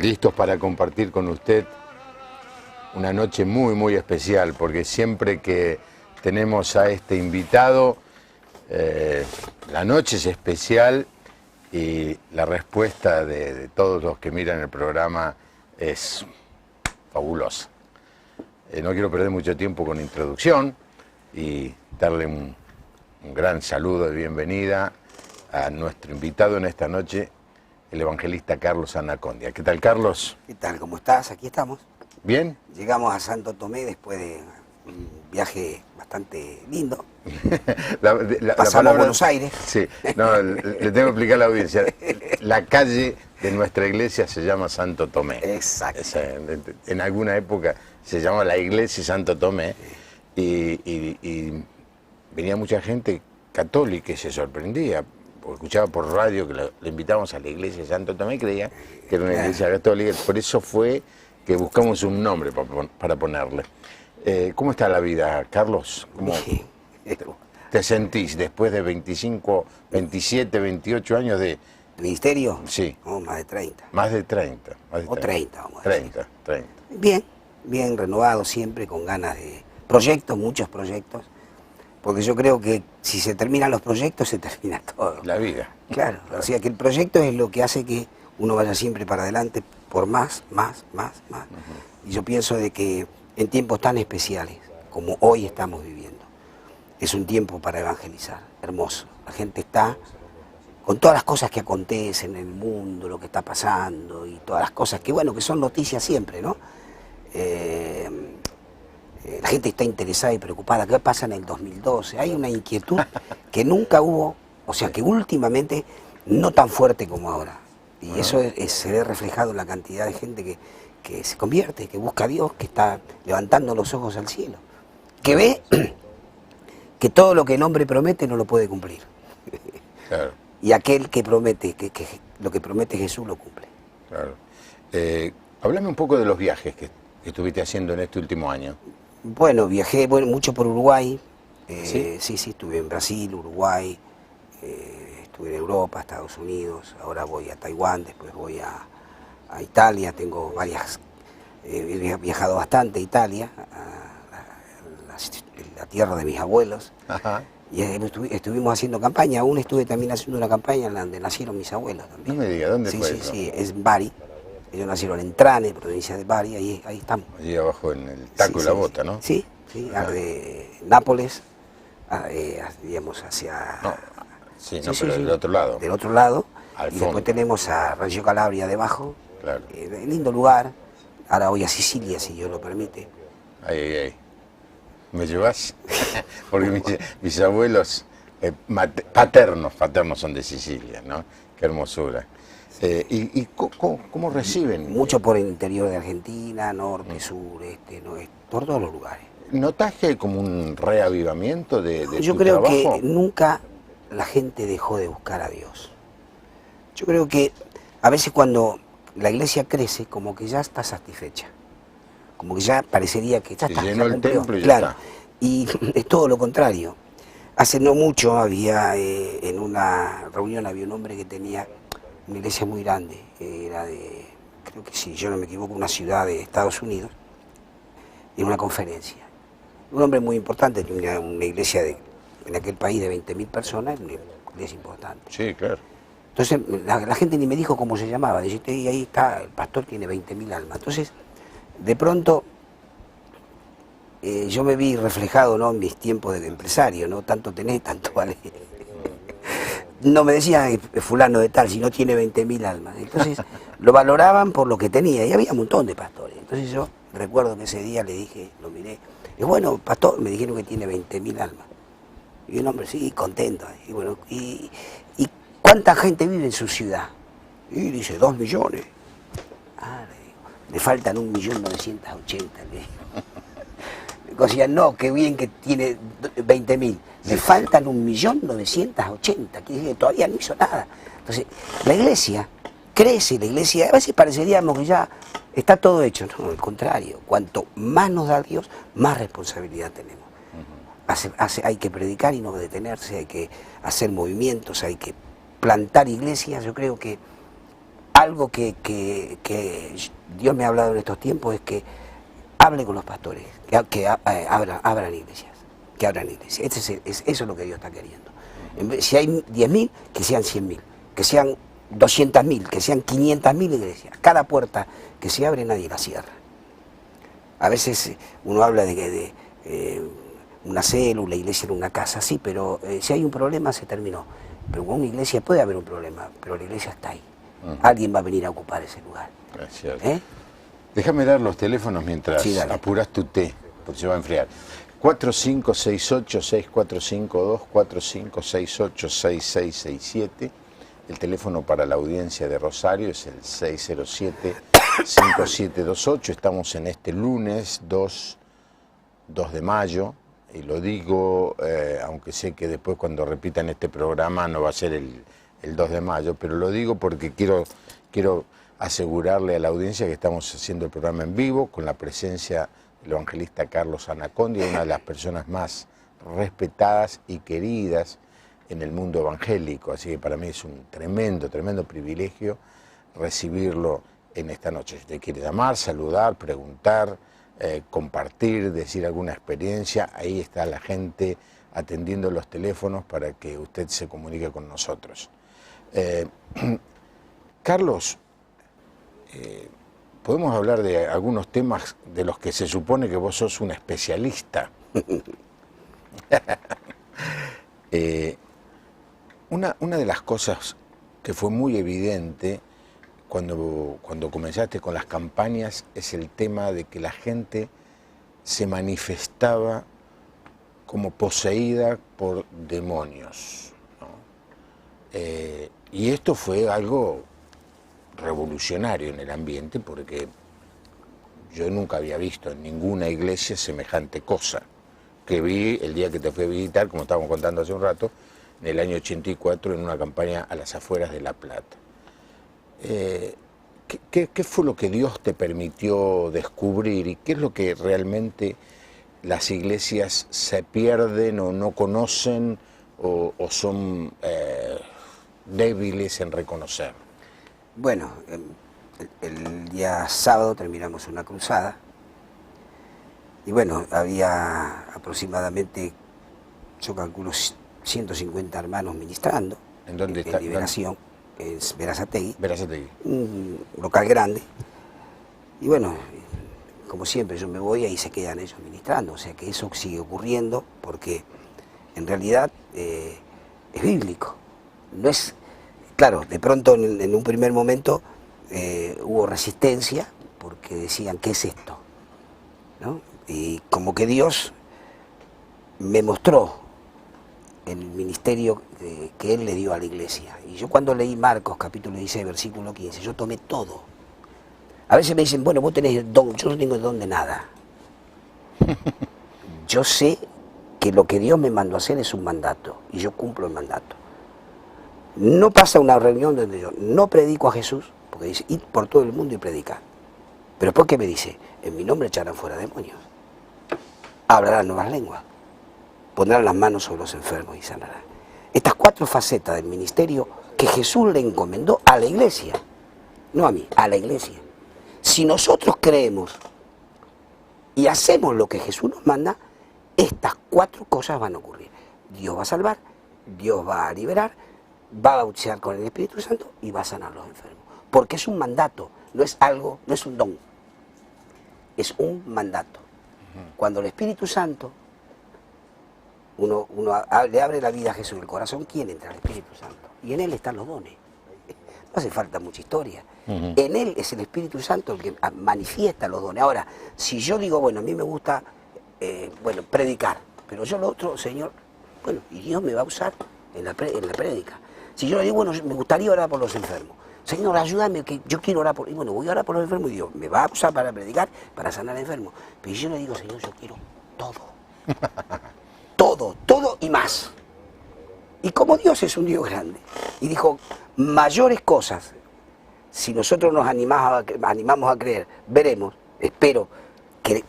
listos para compartir con usted una noche muy, muy especial, porque siempre que tenemos a este invitado, la noche es especial y la respuesta de todos los que miran el programa es fabulosa. No quiero perder mucho tiempo con la introducción y darle un gran saludo de bienvenida a nuestro invitado en esta noche, el evangelista Carlos Anacondia. ¿Qué tal, Carlos? ¿Qué tal? ¿Cómo estás? Aquí estamos. ¿Bien? Llegamos a Santo Tomé después de un viaje bastante lindo. Pasamos a Buenos Aires. Sí, no, le tengo que explicar a la audiencia. La calle de nuestra iglesia se llama Santo Tomé. Exacto. En alguna época se llamaba la iglesia Santo Tomé y venía mucha gente católica y se sorprendía, porque escuchaba por radio que le invitábamos a la iglesia Santo Tomé y creía que era una iglesia católica. Por eso fue que buscamos un nombre para ponerle. ¿Cómo está la vida, Carlos? ¿Cómo te sentís después de 25, 27, 28 años de ministerio? Sí. Oh, más de 30. Más de 30. O 30, vamos a decir. 30. Bien, bien renovado siempre, con ganas de proyectos, muchos proyectos. Porque yo creo que si se terminan los proyectos, se termina todo. La vida. Claro, o sea que el proyecto es lo que hace que uno vaya siempre para adelante por más. Y yo pienso de que en tiempos tan especiales como hoy estamos viviendo, es un tiempo para evangelizar, hermoso. La gente está con todas las cosas que acontecen en el mundo, lo que está pasando y todas las cosas que, bueno, que son noticias siempre, ¿no? La gente está interesada y preocupada. ¿Qué pasa en el 2012? Hay una inquietud que nunca hubo, o sea, que últimamente no tan fuerte como ahora. Y eso se ve reflejado en la cantidad de gente que se convierte, que busca a Dios, que está levantando los ojos al cielo, que ve que todo lo que el hombre promete no lo puede cumplir. Claro. Y aquel que promete, que lo que promete Jesús lo cumple. Claro. Háblame un poco de los viajes que estuviste haciendo en este último año. Bueno, viajé mucho por Uruguay. ¿Sí? Sí, estuve en Brasil, Uruguay, estuve en Europa, Estados Unidos, ahora voy a Taiwán, después voy a Italia, tengo varias, he viajado bastante a Italia, a la tierra de mis abuelos. Ajá. Y estuvimos haciendo campaña, aún estuve también haciendo una campaña en donde nacieron mis abuelos también. No me diga, ¿dónde fue eso? Sí, es en Bari. Ellos nacieron en Trane, provincia de Bari, ahí estamos. Allí abajo en el taco y la bota, ¿no? Sí, de Nápoles, digamos, hacia... No, pero del otro lado. Del otro lado. Al y fondo. después tenemos a Reggio Calabria debajo. Claro. Lindo lugar. Ahora voy a Sicilia, si Dios lo permite. Ay. ¿Me llevas? Porque mis abuelos paternos son de Sicilia, ¿no? Qué hermosura. ¿Y cómo reciben? Mucho por el interior de Argentina, norte, sur, este, oeste, por todos los lugares. ¿Notás que hay como un reavivamiento de Yo tu creo trabajo? que nunca la gente dejó de buscar a Dios. Yo creo que a veces cuando la iglesia crece, como que ya está satisfecha. Como que ya parecería que ya está. Se llenó el templo y ya claro. está. Y es todo lo contrario. Hace no mucho había, en una reunión había un hombre que tenía una iglesia muy grande, era de, creo que si yo no me equivoco, una ciudad de Estados Unidos, en una conferencia. Un hombre muy importante, tenía una iglesia en aquel país de 20.000 personas, una iglesia importante. Sí, claro. Entonces la gente ni me dijo cómo se llamaba, dice, y ahí está, el pastor tiene 20.000 almas. Entonces, de pronto, yo me vi reflejado, ¿no?, en mis tiempos de empresario, ¿no? Tanto tenés, tanto vale. No me decían fulano de tal, si no tiene 20.000 almas. Entonces lo valoraban por lo que tenía, y había un montón de pastores. Entonces yo recuerdo que ese día le dije, lo miré, y bueno, pastor, me dijeron que tiene 20.000 almas. Y un hombre, sí, contento. Y bueno, ¿y cuánta gente vive en su ciudad? Y dice, 2 millones. Ah, le digo, le faltan 1.980.000, le digo. Decían, no, qué bien que tiene 20.000. Le faltan 1.980.000, que dice que todavía no hizo nada. Entonces, la iglesia crece, la iglesia, a veces pareceríamos que ya está todo hecho. No, al contrario, cuanto más nos da Dios, más responsabilidad tenemos. Hay que predicar y no detenerse, hay que hacer movimientos, hay que plantar iglesias. Yo creo que algo que Dios me ha hablado en estos tiempos es que hable con los pastores, que abran iglesias, que abran iglesias. Eso es lo que Dios está queriendo. Si hay 10.000, que sean 100.000, que sean 200.000, que sean 500.000 iglesias. Cada puerta que se abre nadie la cierra. A veces uno habla de una célula, iglesia en una casa, sí, pero si hay un problema se terminó. Pero con una iglesia puede haber un problema, pero la iglesia está ahí. Alguien va a venir a ocupar ese lugar. Gracias. Déjame dar los teléfonos mientras apuras tu té, porque se va a enfriar. 4568-6452, 4568-6667. El teléfono para la audiencia de Rosario es el 607-5728. Estamos en este lunes 2 de mayo. Y lo digo, aunque sé que después cuando repitan este programa no va a ser el 2 de mayo, pero lo digo porque quiero asegurarle a la audiencia que estamos haciendo el programa en vivo con la presencia del evangelista Carlos Anacondia, una de las personas más respetadas y queridas en el mundo evangélico. Así que para mí es un tremendo privilegio recibirlo en esta noche. Si usted quiere llamar, saludar, preguntar, compartir, decir alguna experiencia, ahí está la gente atendiendo los teléfonos para que usted se comunique con nosotros. Carlos, podemos hablar de algunos temas de los que se supone que vos sos un especialista. Una de las cosas que fue muy evidente cuando comenzaste con las campañas es el tema de que la gente se manifestaba como poseída por demonios, ¿no? Y esto fue algo revolucionario en el ambiente porque yo nunca había visto en ninguna iglesia semejante cosa que vi el día que te fui a visitar, como estábamos contando hace un rato, en el año 84 en una campaña a las afueras de La Plata. ¿Qué fue lo que Dios te permitió descubrir y qué es lo que realmente las iglesias se pierden o no conocen o son débiles en reconocer? Bueno, el día sábado terminamos una cruzada y bueno, había aproximadamente, yo calculo, 150 hermanos ministrando. ¿En dónde está? En Liberación, en Berazategui. Berazategui. Un local grande. Y bueno, como siempre, yo me voy y ahí se quedan ellos ministrando. O sea que eso sigue ocurriendo porque en realidad es bíblico. No es, claro, de pronto en un primer momento hubo resistencia porque decían, ¿qué es esto? ¿No? Y como que Dios me mostró el ministerio que Él le dio a la iglesia. Y yo cuando leí Marcos capítulo 16, versículo 15, yo tomé todo. A veces me dicen, bueno, vos tenés el don, yo no tengo el don de nada. Yo sé que lo que Dios me mandó a hacer es un mandato, y yo cumplo el mandato. No pasa una reunión donde yo no predico a Jesús, porque dice, id por todo el mundo y predicar. Pero ¿por qué me dice? En mi nombre echarán fuera demonios. Hablarán nuevas lenguas. Pondrán las manos sobre los enfermos y sanarán. Estas 4 facetas del ministerio que Jesús le encomendó a la iglesia, no a mí, a la iglesia. Si nosotros creemos y hacemos lo que Jesús nos manda, estas 4 cosas van a ocurrir. Dios va a salvar, Dios va a liberar, va a bautizar con el Espíritu Santo y va a sanar a los enfermos. Porque es un mandato, no es algo, no es un don, es un mandato. Cuando el Espíritu Santo, uno le abre la vida a Jesús, el corazón, ¿quién entra? El Espíritu Santo. Y en Él están los dones. No hace falta mucha historia. En Él es el Espíritu Santo el que manifiesta los dones. Ahora, si yo digo, bueno, a mí me gusta, predicar, pero yo lo otro, Señor, bueno, y Dios me va a usar en la prédica. Si yo le digo, bueno, me gustaría orar por los enfermos. Señor, ayúdame, que yo quiero orar por... Y bueno, voy a orar por los enfermos y Dios me va a usar para predicar, para sanar enfermos. Pero yo le digo, Señor, yo quiero todo. Todo y más. Y como Dios es un Dios grande, y dijo, mayores cosas, si nosotros nos animamos a creer, veremos, espero que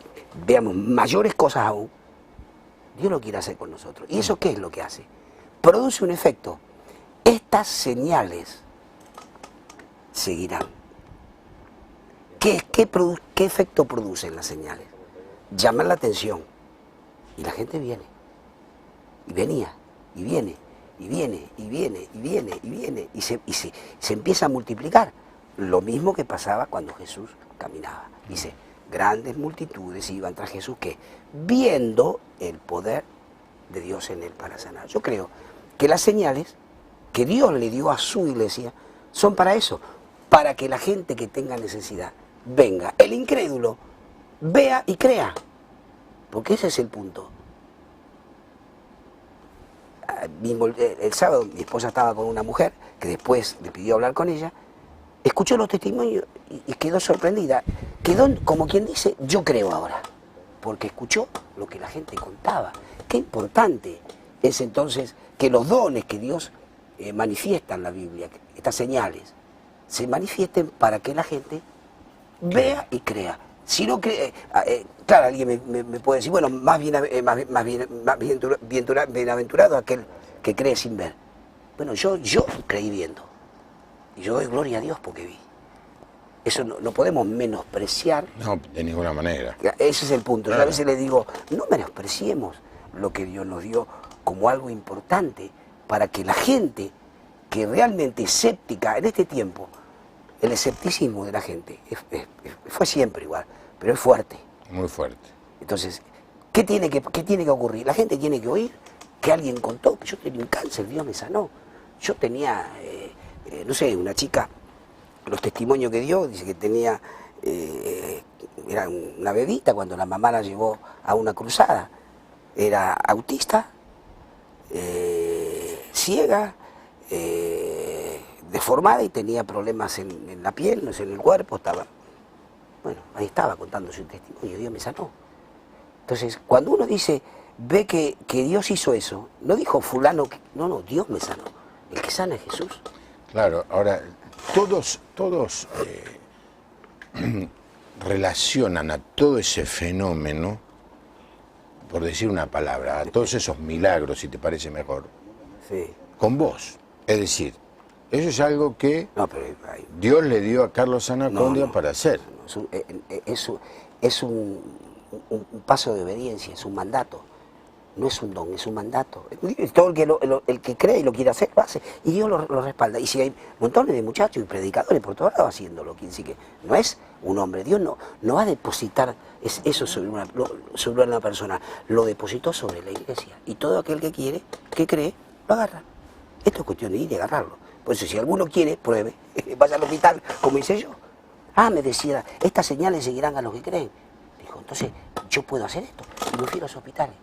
veamos mayores cosas aún, Dios lo quiere hacer con nosotros. ¿Y eso qué es lo que hace? Produce un efecto. Estas señales seguirán. ¿Qué efecto producen las señales? Llaman la atención. Y la gente viene. Y venía. Y viene. Y viene. Y viene. Y viene. Y viene. Y se empieza a multiplicar. Lo mismo que pasaba cuando Jesús caminaba. Dice, grandes multitudes iban tras Jesús que viendo el poder de Dios en él para sanar. Yo creo que las señales que Dios le dio a su iglesia son para eso, para que la gente que tenga necesidad venga, el incrédulo vea y crea, porque ese es el punto. Mismo el sábado mi esposa estaba con una mujer que después le pidió hablar con ella, escuchó los testimonios y quedó sorprendida, quedó como quien dice, yo creo ahora, porque escuchó lo que la gente contaba. Qué importante es entonces que los dones que Dios manifiesta en la Biblia, estas señales, se manifiesten para que la gente vea y crea. Si no cree, claro, alguien me puede decir, bueno, bienaventurado aquel que cree sin ver. Bueno, yo creí viendo. Y yo doy gloria a Dios porque vi. Eso no podemos menospreciar. No, de ninguna manera. Ese es el punto. Claro. Yo a veces le digo, no menospreciemos lo que Dios nos dio como algo importante para que la gente que realmente escéptica en este tiempo, el escepticismo de la gente fue siempre igual, pero es fuerte. Muy fuerte. Entonces, ¿qué tiene que ocurrir? La gente tiene que oír que alguien contó que yo tenía un cáncer, Dios me sanó. Yo tenía, no sé, una chica, los testimonios que dio, dice que tenía, era una bebita cuando la mamá la llevó a una cruzada. Era autista, ciega, deformada y tenía problemas en la piel, no sé, en el cuerpo, estaba, bueno, ahí estaba contando su testimonio, Dios me sanó. Entonces, cuando uno dice, ve que Dios hizo eso, no dijo fulano, no, Dios me sanó, el que sana es Jesús. Claro, ahora, todos relacionan a todo ese fenómeno, por decir una palabra, a todos esos milagros, si te parece mejor, Sí. con vos. Es decir, eso es algo que No, pero Dios le dio a Carlos Anacondia para hacer. Es un paso de obediencia, es un mandato. No es un don, es un mandato. Todo el que cree y lo quiere hacer, lo hace. Y Dios lo respalda. Y si hay montones de muchachos y predicadores por todos lados haciéndolo, quiere decir que no es un hombre. Dios no va a depositar eso sobre una persona. Lo depositó sobre la iglesia. Y todo aquel que quiere, que cree, lo agarra. Esto es cuestión de ir y agarrarlo. Por eso, si alguno quiere, pruebe. Vaya al hospital, como hice yo. Me decía, estas señales seguirán a los que creen. Dijo, entonces, yo puedo hacer esto. Y me fui a los hospitales.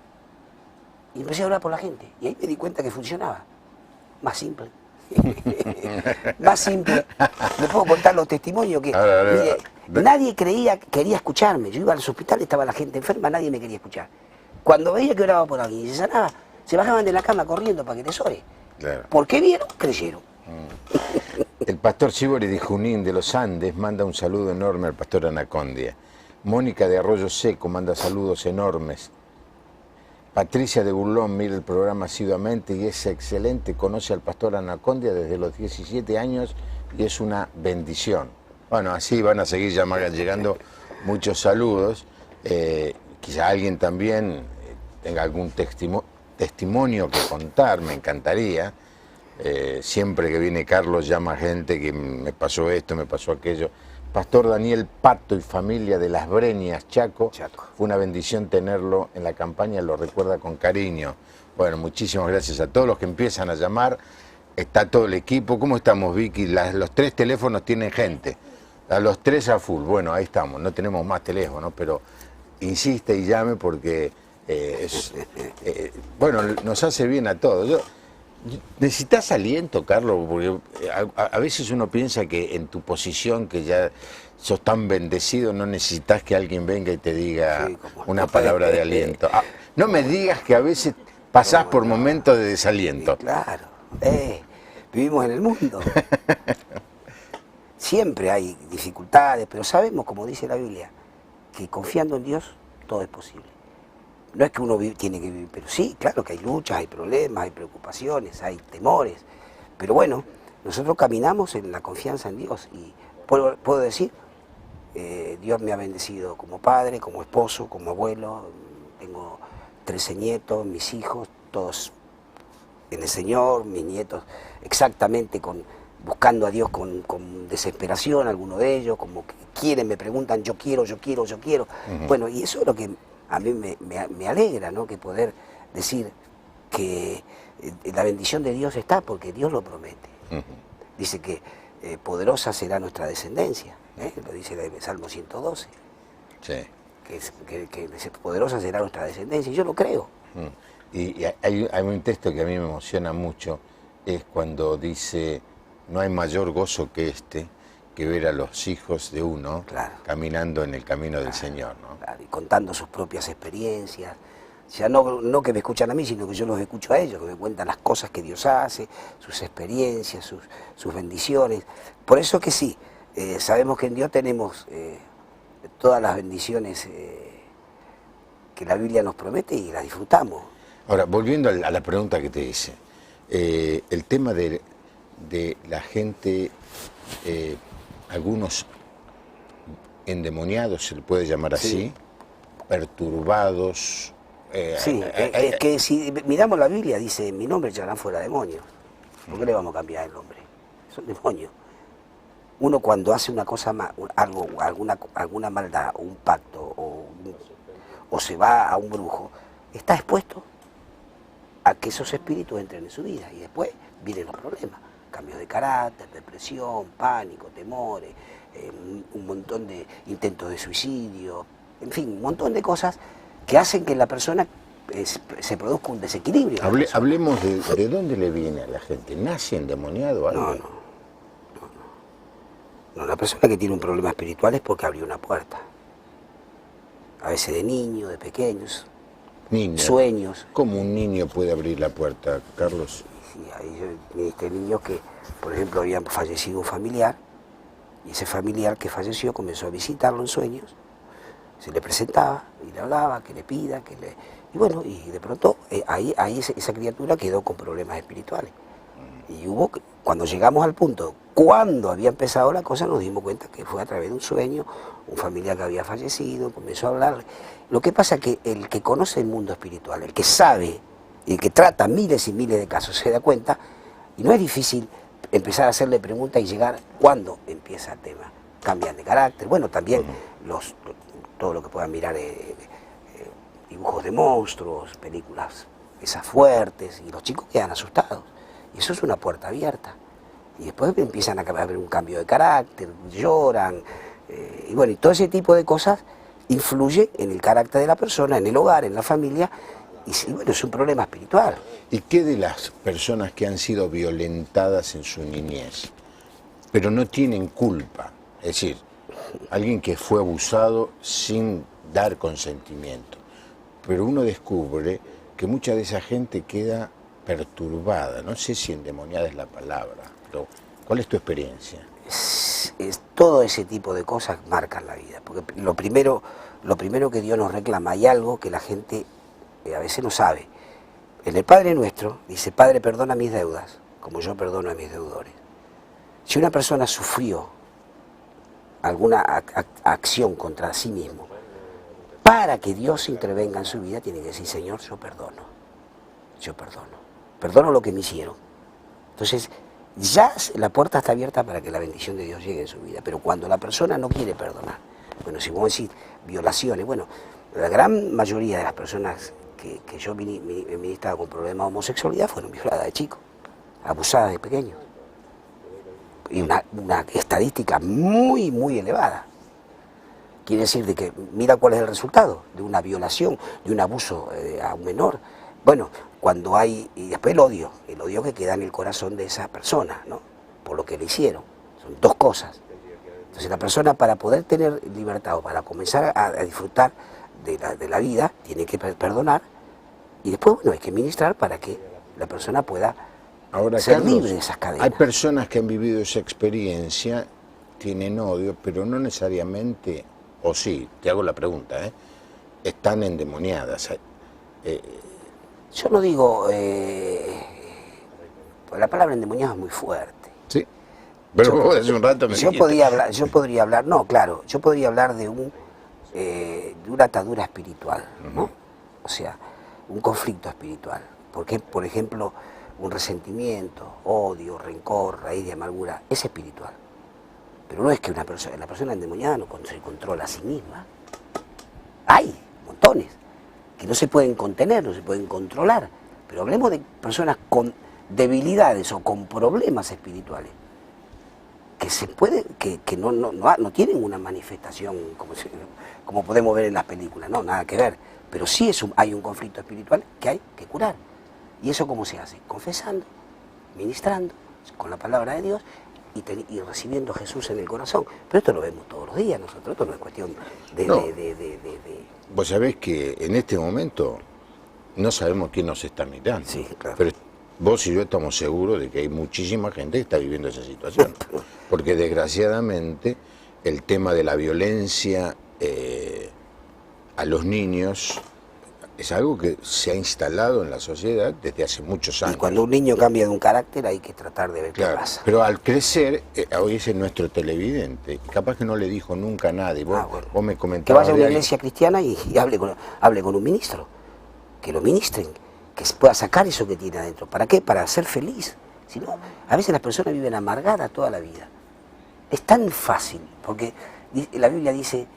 Y empecé a hablar por la gente. Y ahí me di cuenta que funcionaba. Más simple. Más simple. Le puedo contar los testimonios que... Mire, nadie quería escucharme. Yo iba a los hospitales, estaba la gente enferma, nadie me quería escuchar. Cuando veía que oraba por alguien y se sanaba, se bajaban de la cama corriendo para que les ore. Claro. ¿Por qué vieron? Creyeron. El pastor Sibori de Junín de los Andes manda un saludo enorme al pastor Anacondia. Mónica de Arroyo Seco manda saludos enormes. Patricia de Burlón mira el programa asiduamente y es excelente, conoce al pastor Anacondia desde los 17 años y es una bendición. Bueno, así van a seguir llegando muchos saludos. Quizá alguien también tenga algún testimonio que contar, me encantaría. Siempre que viene Carlos llama gente que me pasó esto, me pasó aquello. Pastor Daniel Pato y familia de Las Breñas, Chaco. Fue una bendición tenerlo en la campaña, lo recuerda con cariño. Bueno, muchísimas gracias a todos los que empiezan a llamar. Está todo el equipo. ¿Cómo estamos, Vicky? Los 3 teléfonos tienen gente. A los 3 a full. Bueno, ahí estamos. No tenemos más teléfonos, pero insiste y llame porque bueno, nos hace bien a todos. ¿Necesitas aliento, Carlos? Porque a veces uno piensa que en tu posición, que ya sos tan bendecido, no necesitas que alguien venga y te diga una palabra de aliento. No me digas que a veces pasás por momentos de desaliento. Claro, vivimos en el mundo. Siempre hay dificultades, pero sabemos, como dice la Biblia, que confiando en Dios todo es posible. No es que uno tiene que vivir, pero sí, claro que hay luchas, hay problemas, hay preocupaciones, hay temores. Pero bueno, nosotros caminamos en la confianza en Dios y puedo decir, Dios me ha bendecido como padre, como esposo, como abuelo, tengo 13 nietos, mis hijos, todos en el Señor, mis nietos exactamente buscando a Dios con desesperación, algunos de ellos, como que quieren, me preguntan, yo quiero. Bueno, y eso es lo que a mí me alegra, ¿no? Que poder decir que la bendición de Dios está porque Dios lo promete. Dice que poderosa será nuestra descendencia, lo dice el Salmo 112. Sí. Que poderosa será nuestra descendencia, y yo lo creo. Y hay un texto que a mí me emociona mucho, es cuando dice, no hay mayor gozo que que ver a los hijos de uno caminando en el camino del Señor, ¿no? Claro, y contando sus propias experiencias, ya no que me escuchan a mí, sino que yo los escucho a ellos, que me cuentan las cosas que Dios hace, sus experiencias, sus bendiciones. Por eso que sí, sabemos que en Dios tenemos todas las bendiciones que la Biblia nos promete y las disfrutamos. Ahora, volviendo a la pregunta que te hice, el tema de la gente, algunos endemoniados, se le puede llamar así, perturbados. Sí, es que si miramos la Biblia, dice, en mi nombre echarán fuera demonios. ¿Por qué le vamos a cambiar el nombre? Son demonios. Uno cuando hace una cosa, alguna maldad, o un pacto, o se va a un brujo, está expuesto a que esos espíritus entren en su vida y después vienen los problemas. Cambios de carácter, depresión, pánico, temores, un montón de intentos de suicidio, en fin, un montón de cosas que hacen que la persona se produzca un desequilibrio. Hablemos de dónde le viene a la gente. ¿Nace endemoniado o algo? No, la persona que tiene un problema espiritual es porque abrió una puerta. A veces de niño, de pequeños, sueños. ¿Cómo un niño puede abrir la puerta, Carlos? Sí, hay niños que, por ejemplo, habían fallecido un familiar, y ese familiar que falleció comenzó a visitarlo en sueños, se le presentaba y le hablaba, que le pida, y bueno, y de pronto ahí esa criatura quedó con problemas espirituales. Y cuando llegamos al punto, cuando había empezado la cosa, nos dimos cuenta que fue a través de un sueño, un familiar que había fallecido, comenzó a hablarle. Lo que pasa es que el que conoce el mundo espiritual, el que sabe, el que trata miles y miles de casos, se da cuenta, y no es difícil empezar a hacerle preguntas y llegar cuando empieza el tema. Cambian de carácter, bueno, también todo lo que puedan mirar, dibujos de monstruos, películas esas fuertes, y los chicos quedan asustados. Y eso es una puerta abierta. Y después empiezan a haber un cambio de carácter, lloran, y bueno, y todo ese tipo de cosas influye en el carácter de la persona, en el hogar, en la familia, y bueno, es un problema espiritual. ¿Y qué de las personas que han sido violentadas en su niñez, pero no tienen culpa? Es decir, alguien que fue abusado sin dar consentimiento, pero uno descubre que mucha de esa gente queda perturbada, no sé si endemoniada es la palabra, pero ¿cuál es tu experiencia? Todo ese tipo de cosas marcan la vida, porque lo primero que Dios nos reclama, hay algo que la gente a veces no sabe. En el Padre Nuestro dice, Padre, perdona mis deudas, como yo perdono a mis deudores. Si una persona sufrió alguna acción contra sí mismo, para que Dios intervenga en su vida, tiene que decir, Señor, yo perdono, perdono lo que me hicieron. Entonces, ya la puerta está abierta para que la bendición de Dios llegue en su vida, pero cuando la persona no quiere perdonar, bueno, si vos decís violaciones, bueno, la gran mayoría de las personas que yo he ministrado con problemas de homosexualidad fueron violadas de chicos, abusadas de pequeños, y una estadística muy, muy elevada. Quiere decir de que mira cuál es el resultado de una violación, de un abuso a un menor. Bueno, cuando hay, y después el odio que queda en el corazón de esa persona, ¿no? Por lo que le hicieron. Son dos cosas. Entonces la persona, para poder tener libertad o para comenzar a disfrutar de la vida, tiene que perdonar, y después, bueno, hay que ministrar para que la persona pueda ser Carlos, libre de esas cadenas. Hay personas que han vivido esa experiencia, tienen odio, pero no necesariamente, o sí, te hago la pregunta, están endemoniadas. Yo no digo, la palabra endemoniado es muy fuerte. Sí. Pero vos hace un rato me yo dijiste. yo podría hablar, no, claro, yo podría hablar de una atadura espiritual, ¿no? O sea, un conflicto espiritual. Porque, por ejemplo, un resentimiento, odio, rencor, raíz de amargura, es espiritual. Pero no es que la persona endemoniada no se controla a sí misma. Hay montones que no se pueden contener, no se pueden controlar. Pero hablemos de personas con debilidades o con problemas espirituales que se puede, que no tienen una manifestación como podemos ver en las películas, no, nada que ver. Pero sí hay un conflicto espiritual que hay que curar. ¿Y eso cómo se hace? Confesando, ministrando, con la palabra de Dios y recibiendo a Jesús en el corazón. Pero esto lo vemos todos los días nosotros, esto no es cuestión de... No. Vos sabés que en este momento no sabemos quién nos está mirando. Sí, claro. Pero vos y yo estamos seguros de que hay muchísima gente que está viviendo esa situación. Porque desgraciadamente el tema de la violencia a los niños es algo que se ha instalado en la sociedad desde hace muchos años. Y cuando un niño cambia de un carácter hay que tratar de ver Claro, qué pasa. pero al crecer, hoy es nuestro televidente, y capaz que no le dijo nunca a nadie. Vos, Bueno. vos me Que comentabas vaya a de una alguien- iglesia cristiana y hable con un ministro. Que lo ministren, que se pueda sacar eso que tiene adentro. ¿Para qué? Para ser feliz. Si no, a veces las personas viven amargadas toda la vida. Es tan fácil, porque la Biblia dice,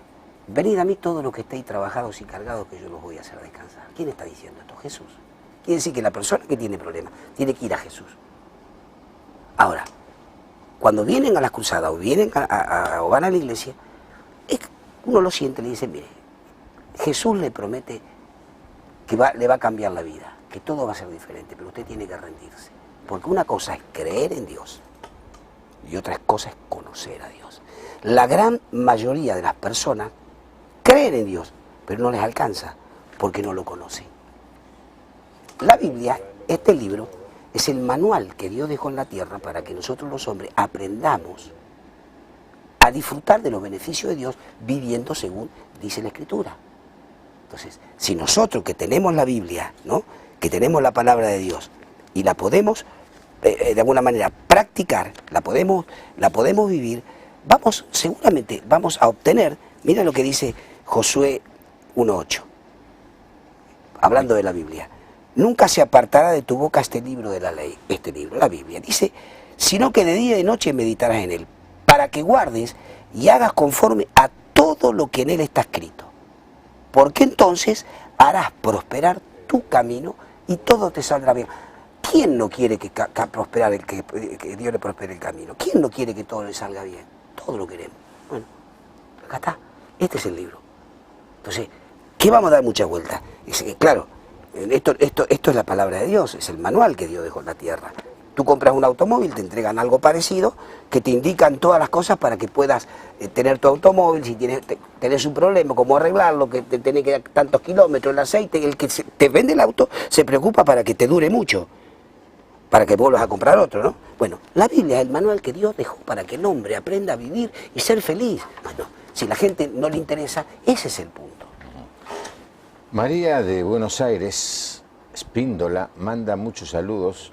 venid a mí todos los que estéis trabajados y cargados, que yo los voy a hacer descansar. ¿Quién está diciendo esto? Jesús. Quiere decir que la persona que tiene problemas tiene que ir a Jesús. Ahora, cuando vienen a las cruzadas o vienen o van a la iglesia, uno lo siente y le dice, mire, Jesús le promete que le va a cambiar la vida, que todo va a ser diferente, pero usted tiene que rendirse. Porque una cosa es creer en Dios y otra cosa es conocer a Dios. La gran mayoría de las personas creen en Dios, pero no les alcanza porque no lo conocen. La Biblia, este libro, es el manual que Dios dejó en la tierra para que nosotros los hombres aprendamos a disfrutar de los beneficios de Dios viviendo según dice la Escritura. Entonces, si nosotros que tenemos la Biblia, ¿no?, que tenemos la palabra de Dios y la podemos de alguna manera practicar, la podemos vivir, seguramente vamos a obtener, mira lo que dice Josué 1:8, hablando de la Biblia. Nunca se apartará de tu boca este libro de la ley, este libro, la Biblia. Dice, sino que de día y de noche meditarás en él, para que guardes y hagas conforme a todo lo que en él está escrito. Porque entonces harás prosperar tu camino y todo te saldrá bien. ¿Quién no quiere que Dios le prospere el camino? ¿Quién no quiere que todo le salga bien? Todos lo queremos. Bueno, acá está. Este es el libro. Entonces, ¿qué vamos a dar muchas vueltas? Claro, esto es la palabra de Dios, es el manual que Dios dejó en la tierra. Tú compras un automóvil, te entregan algo parecido, que te indican todas las cosas para que puedas tener tu automóvil, si tenés un problema, cómo arreglarlo, que te tenés que dar tantos kilómetros, el aceite, el que te vende el auto se preocupa para que te dure mucho, para que vuelvas a comprar otro, ¿no? Bueno, la Biblia es el manual que Dios dejó para que el hombre aprenda a vivir y ser feliz. Bueno, si la gente no le interesa, ese es el punto. María de Buenos Aires, Espíndola, manda muchos saludos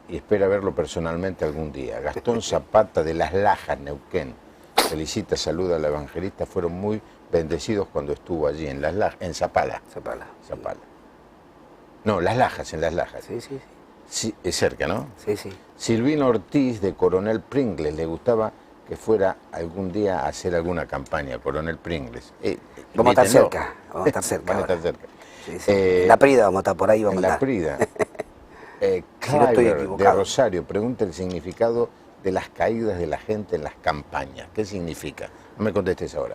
y espera verlo personalmente algún día. Gastón Zapata de Las Lajas, Neuquén, felicita, saluda a la evangelista, fueron muy bendecidos cuando estuvo allí en Las Lajas, en Zapala. Zapala. No, Las Lajas, en Las Lajas. Sí, sí, sí. Sí, es cerca, ¿no? Sí, sí. Silvino Ortiz de Coronel Pringles, le gustaba que fuera algún día a hacer alguna campaña, Coronel Pringles. Vamos a estar invítenlo. cerca, vamos a estar cerca. Van a estar ahora. cerca. Sí, sí. En la Prida vamos a estar por ahí, vamos En a la estar. Prida. Si no estoy Cliver, de equivocado. Rosario, pregunta el significado de las caídas de la gente en las campañas. ¿Qué significa? No me contestes ahora.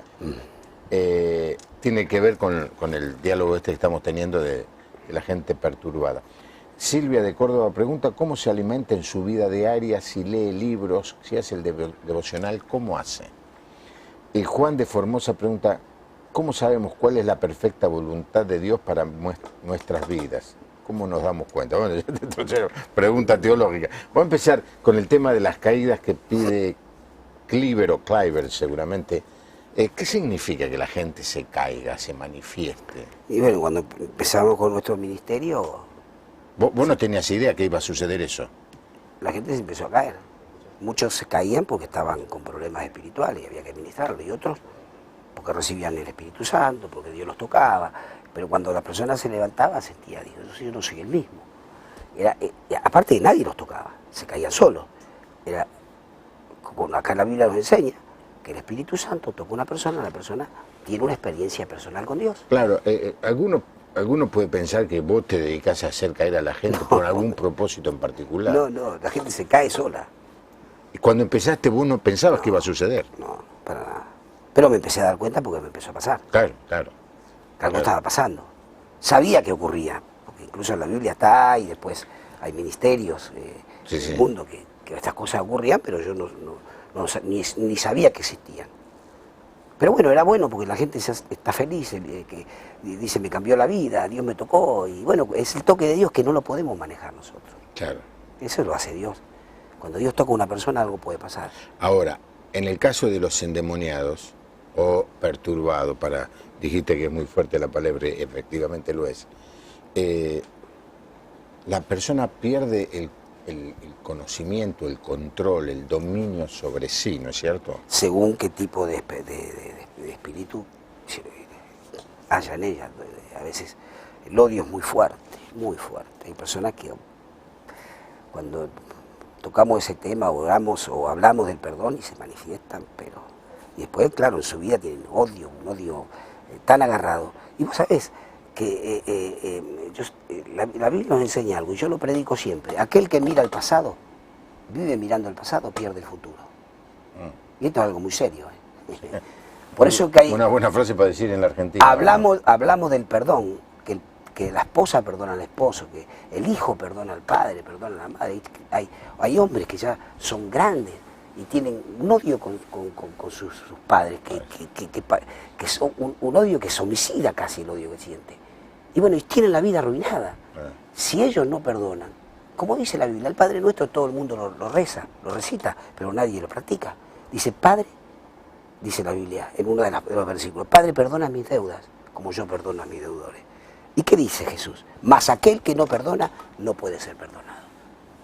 Tiene que ver con el diálogo este que estamos teniendo de la gente perturbada. Silvia de Córdoba pregunta cómo se alimenta en su vida diaria, si lee libros, si hace el devocional, ¿cómo hace? Y Juan de Formosa pregunta, ¿cómo sabemos cuál es la perfecta voluntad de Dios para nuestras vidas? ¿Cómo nos damos cuenta? Bueno, pregunta teológica. Voy a empezar con el tema de las caídas que pide Cliver seguramente. ¿Qué significa que la gente se caiga, se manifieste? Y bueno, cuando empezamos con nuestro ministerio, Vos no tenías idea que iba a suceder eso. la gente se empezó a caer. Muchos se caían porque estaban con problemas espirituales y había que administrarlo, y otros porque recibían el Espíritu Santo, porque Dios los tocaba. Pero cuando la persona se levantaba sentía, digo, yo no soy el mismo. Aparte de nadie los tocaba, se caían solos. Acá la Biblia nos enseña que el Espíritu Santo toca a una persona, la persona tiene una experiencia personal con Dios. Claro, alguno puede pensar que vos te dedicás a hacer caer a la gente por algún propósito en particular. No, la gente se cae sola. Y cuando empezaste vos no pensabas que iba a suceder. No, para nada. Pero me empecé a dar cuenta porque me empezó a pasar. Claro. Que algo estaba pasando. Sabía que ocurría, porque incluso en la Biblia está, y después hay ministerios en el mundo que estas cosas ocurrían, pero yo ni sabía que existían. Pero bueno, era bueno porque la gente está feliz, que dice, me cambió la vida, Dios me tocó, y bueno, es el toque de Dios que no lo podemos manejar nosotros. Claro. Eso lo hace Dios. Cuando Dios toca a una persona, algo puede pasar. Ahora, en el caso de los endemoniados o perturbados, dijiste que es muy fuerte la palabra, efectivamente lo es, la persona pierde el conocimiento, el control, el dominio sobre sí, ¿no es cierto? Según qué tipo de espíritu haya en ella. A veces el odio es muy fuerte, muy fuerte. Hay personas que cuando tocamos ese tema, o hablamos del perdón y se manifiestan, pero... Y después, claro, en su vida tienen un odio tan agarrado. Y vos sabés que la Biblia nos enseña algo, y yo lo predico siempre. Aquel que mira al pasado, vive mirando al pasado, pierde el futuro. Y esto es algo muy serio. Por eso que hay... Una buena frase para decir en la Argentina. Hablamos del perdón, que la esposa perdona al esposo, que el hijo perdona al padre, perdona a la madre. Hay hombres que ya son grandes y tienen un odio con sus padres, que son un odio que es homicida casi, el odio que siente. Y bueno, y tienen la vida arruinada. Si ellos no perdonan, como dice la Biblia, el Padre Nuestro todo el mundo lo reza, lo recita, pero nadie lo practica. Dice, Padre, dice la Biblia en uno de los versículos, Padre, perdona mis deudas, como yo perdono a mis deudores. ¿Y qué dice Jesús? Mas aquel que no perdona no puede ser perdonado.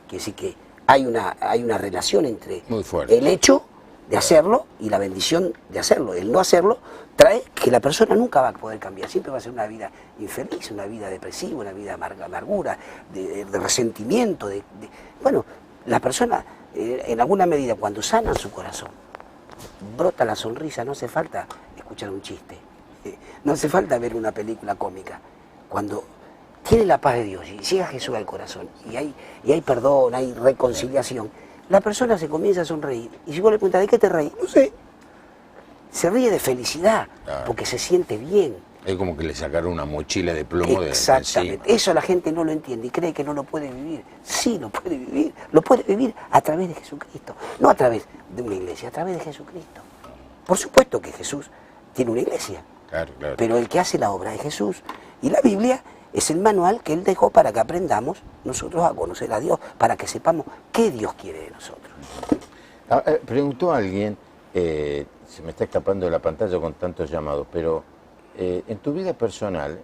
Quiere decir que hay una relación entre el hecho de hacerlo y la bendición de hacerlo. El no hacerlo trae que la persona nunca va a poder cambiar. Siempre va a ser una vida infeliz, una vida depresiva, una vida amargura, de resentimiento. Bueno, la persona, en alguna medida, cuando sana su corazón, brota la sonrisa, no hace falta escuchar un chiste, no hace falta ver una película cómica. Cuando tiene la paz de Dios y llega Jesús al corazón y hay perdón, hay reconciliación, la persona se comienza a sonreír. Y si vos le preguntás, ¿de qué te reís? No sé. Se ríe de felicidad, porque se siente bien. Es como que le sacaron una mochila de plomo. Exactamente. Eso la gente no lo entiende y cree que no lo puede vivir. Sí, lo puede vivir. Lo puede vivir a través de Jesucristo. No a través de una iglesia, a través de Jesucristo. Por supuesto que Jesús tiene una iglesia. Claro. Pero el que hace la obra es Jesús. Y la Biblia es el manual que Él dejó para que aprendamos nosotros a conocer a Dios, para que sepamos qué Dios quiere de nosotros. Preguntó alguien, se me está escapando de la pantalla con tantos llamados, pero en tu vida personal,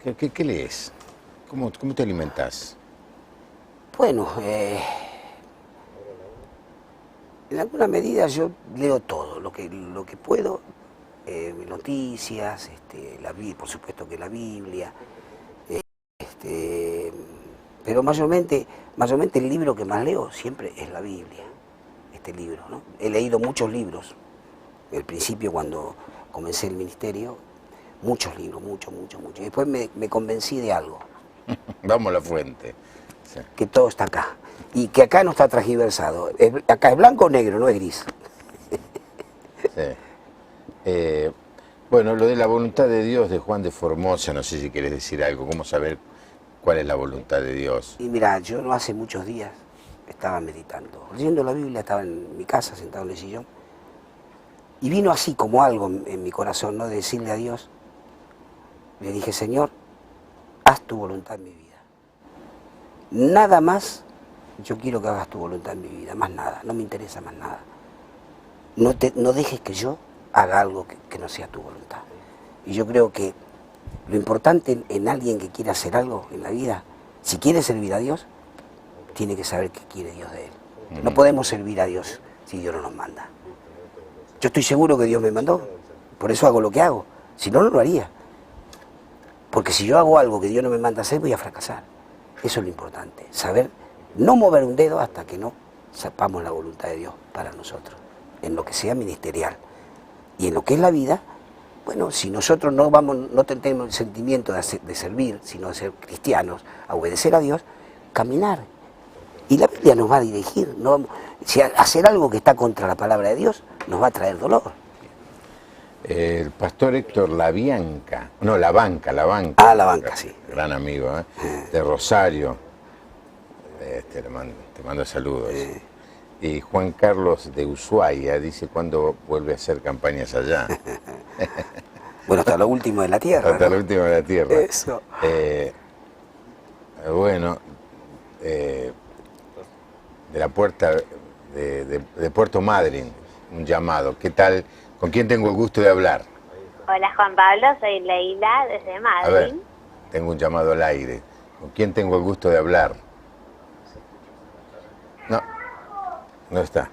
¿qué lees? ¿Cómo te alimentás? Bueno, en alguna medida yo leo todo, lo que puedo. Noticias, por supuesto que la Biblia, pero mayormente el libro que más leo siempre es la Biblia, este libro, ¿no? He leído muchos libros, al principio cuando comencé el ministerio, muchos libros, muchos, y después me convencí de algo. Vamos a la fuente. Sí. Que todo está acá, y que acá no está transgiversado, acá es blanco o negro, no es gris. Sí. Bueno, lo de la voluntad de Dios de Juan de Formosa, no sé si quieres decir algo, cómo saber cuál es la voluntad de Dios. Y mira, yo no hace muchos días estaba meditando, leyendo la Biblia, estaba en mi casa sentado en el sillón, y vino así como algo en mi corazón, ¿no? De decirle a Dios, le dije, Señor, haz tu voluntad en mi vida. Nada más, yo quiero que hagas tu voluntad en mi vida, más nada, no me interesa más nada. No dejes que yo haga algo que no sea tu voluntad. Y yo creo que lo importante en alguien que quiere hacer algo en la vida, si quiere servir a Dios, tiene que saber qué quiere Dios de él. No podemos servir a Dios si Dios no nos manda. Yo estoy seguro que Dios me mandó, por eso hago lo que hago. Si no, no lo haría. Porque si yo hago algo que Dios no me manda a hacer, voy a fracasar. Eso es lo importante, saber no mover un dedo hasta que no sepamos la voluntad de Dios para nosotros, en lo que sea ministerial. Y en lo que es la vida, bueno, si nosotros no tenemos el sentimiento de servir, sino de ser cristianos, a obedecer a Dios, caminar. Y la Biblia nos va a dirigir. Si hacer algo que está contra la palabra de Dios nos va a traer dolor. El pastor Héctor Labanca. Ah, La Banca, sí. Gran amigo, de Rosario. Te mando saludos. Y Juan Carlos de Ushuaia dice cuándo vuelve a hacer campañas allá. Bueno, hasta lo último de la tierra. Hasta ¿no? lo último de la tierra. Eso. Bueno, de la puerta de Puerto Madryn, un llamado. ¿Qué tal? ¿Con quién tengo el gusto de hablar? Hola Juan Pablo, soy Leila desde Madrid. A ver, tengo un llamado al aire. ¿Con quién tengo el gusto de hablar? No está.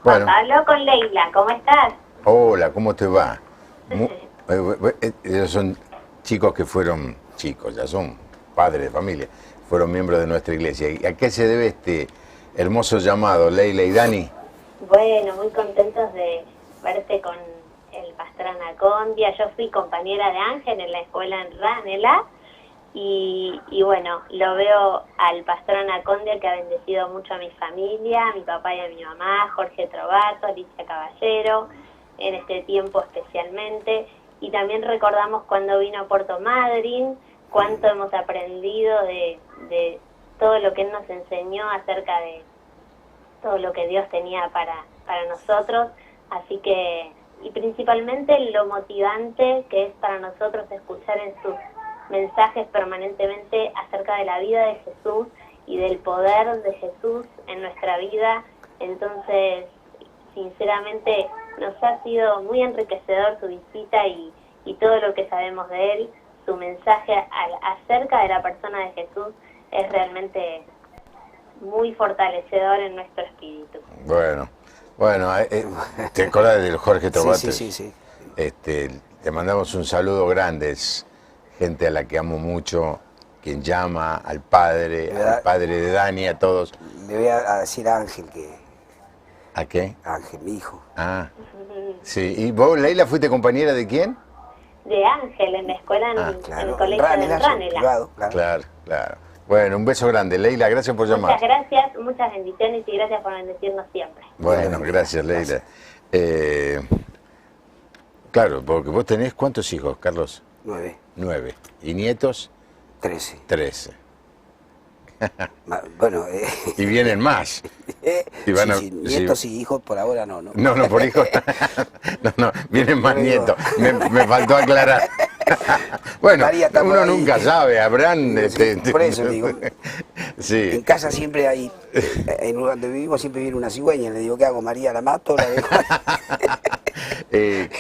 Bueno. Juan Pablo con Leila, ¿cómo estás? Hola, ¿cómo te va? Ellos son chicos que fueron chicos, ya son padres de familia, fueron miembros de nuestra iglesia. ¿Y a qué se debe este hermoso llamado, Leila y Dani? Bueno, muy contentos de verte con el pastor Anacondia. Yo fui compañera de Ángel en la escuela en Ranela y bueno, lo veo al pastor Anacondia que ha bendecido mucho a mi familia, a mi papá y a mi mamá, Jorge Trovato, Alicia Caballero, en este tiempo especialmente. Y también recordamos cuando vino a Puerto Madryn, cuánto hemos aprendido de todo lo que él nos enseñó acerca de todo lo que Dios tenía para nosotros. Así que, y principalmente lo motivante que es para nosotros escuchar en sus mensajes permanentemente acerca de la vida de Jesús y del poder de Jesús en nuestra vida. Entonces, sinceramente, nos ha sido muy enriquecedor su visita y todo lo que sabemos de él. Su mensaje acerca de la persona de Jesús es realmente muy fortalecedor en nuestro espíritu. Bueno, te acordás del Jorge Trovato. Sí. Te mandamos un saludo grande, es gente a la que amo mucho, quien llama, al padre de Dani, a todos. Le voy a decir a Ángel que... ¿A qué? Ángel, mi hijo. Ah, sí. ¿Y vos, Leila, fuiste compañera de quién? De Ángel, en la escuela, Claro. en el colegio de Ranela. Privado, Claro. Bueno, un beso grande. Leila, gracias por llamar. Muchas gracias, muchas bendiciones y gracias por bendecirnos siempre. Bueno, gracias, Leila. Claro, porque vos tenés, ¿cuántos hijos, Carlos? 9. 9. ¿Y nietos? 13. 13. Bueno, Y vienen más. Y van nietos y hijos por ahora no. No, por hijos. No, vienen más nietos. Me faltó aclarar. Bueno, María está uno por ahí. nunca sabe, habrán... Por eso digo. Sí. En casa siempre hay, en donde vivimos siempre viene una cigüeña. Le digo, ¿qué hago? María, la mato, la dejo.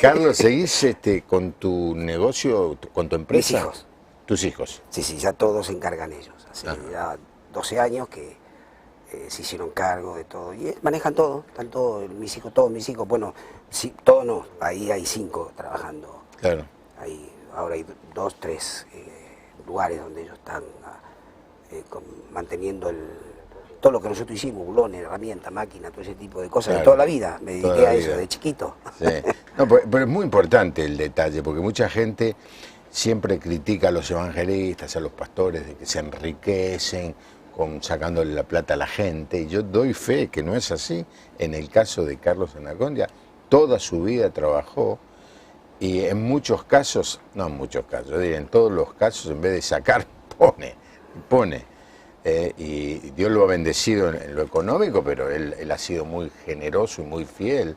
Carlos, ¿seguís con tu negocio, con tu empresa? Mis hijos. ¿Tus hijos? Sí, ya todos se encargan ellos. Hace ya 12 años que se hicieron cargo de todo. Y manejan todo, están todos mis hijos. Bueno, sí, todos no, ahí hay 5 trabajando. Claro. Ahora hay 2, 3 lugares donde ellos están manteniendo todo lo que nosotros hicimos, bulones, herramientas, máquinas, todo ese tipo de cosas, Claro. de toda la vida. Me dediqué a eso de chiquito. Sí. No, pero es muy importante el detalle, porque mucha gente siempre critica a los evangelistas, a los pastores, de que se enriquecen sacándole la plata a la gente. Y yo doy fe que no es así. En el caso de Carlos Anacondia, toda su vida trabajó y en muchos casos, no en muchos casos, yo diría en todos los casos, en vez de sacar, pone. Y Dios lo ha bendecido en lo económico, pero él ha sido muy generoso y muy fiel.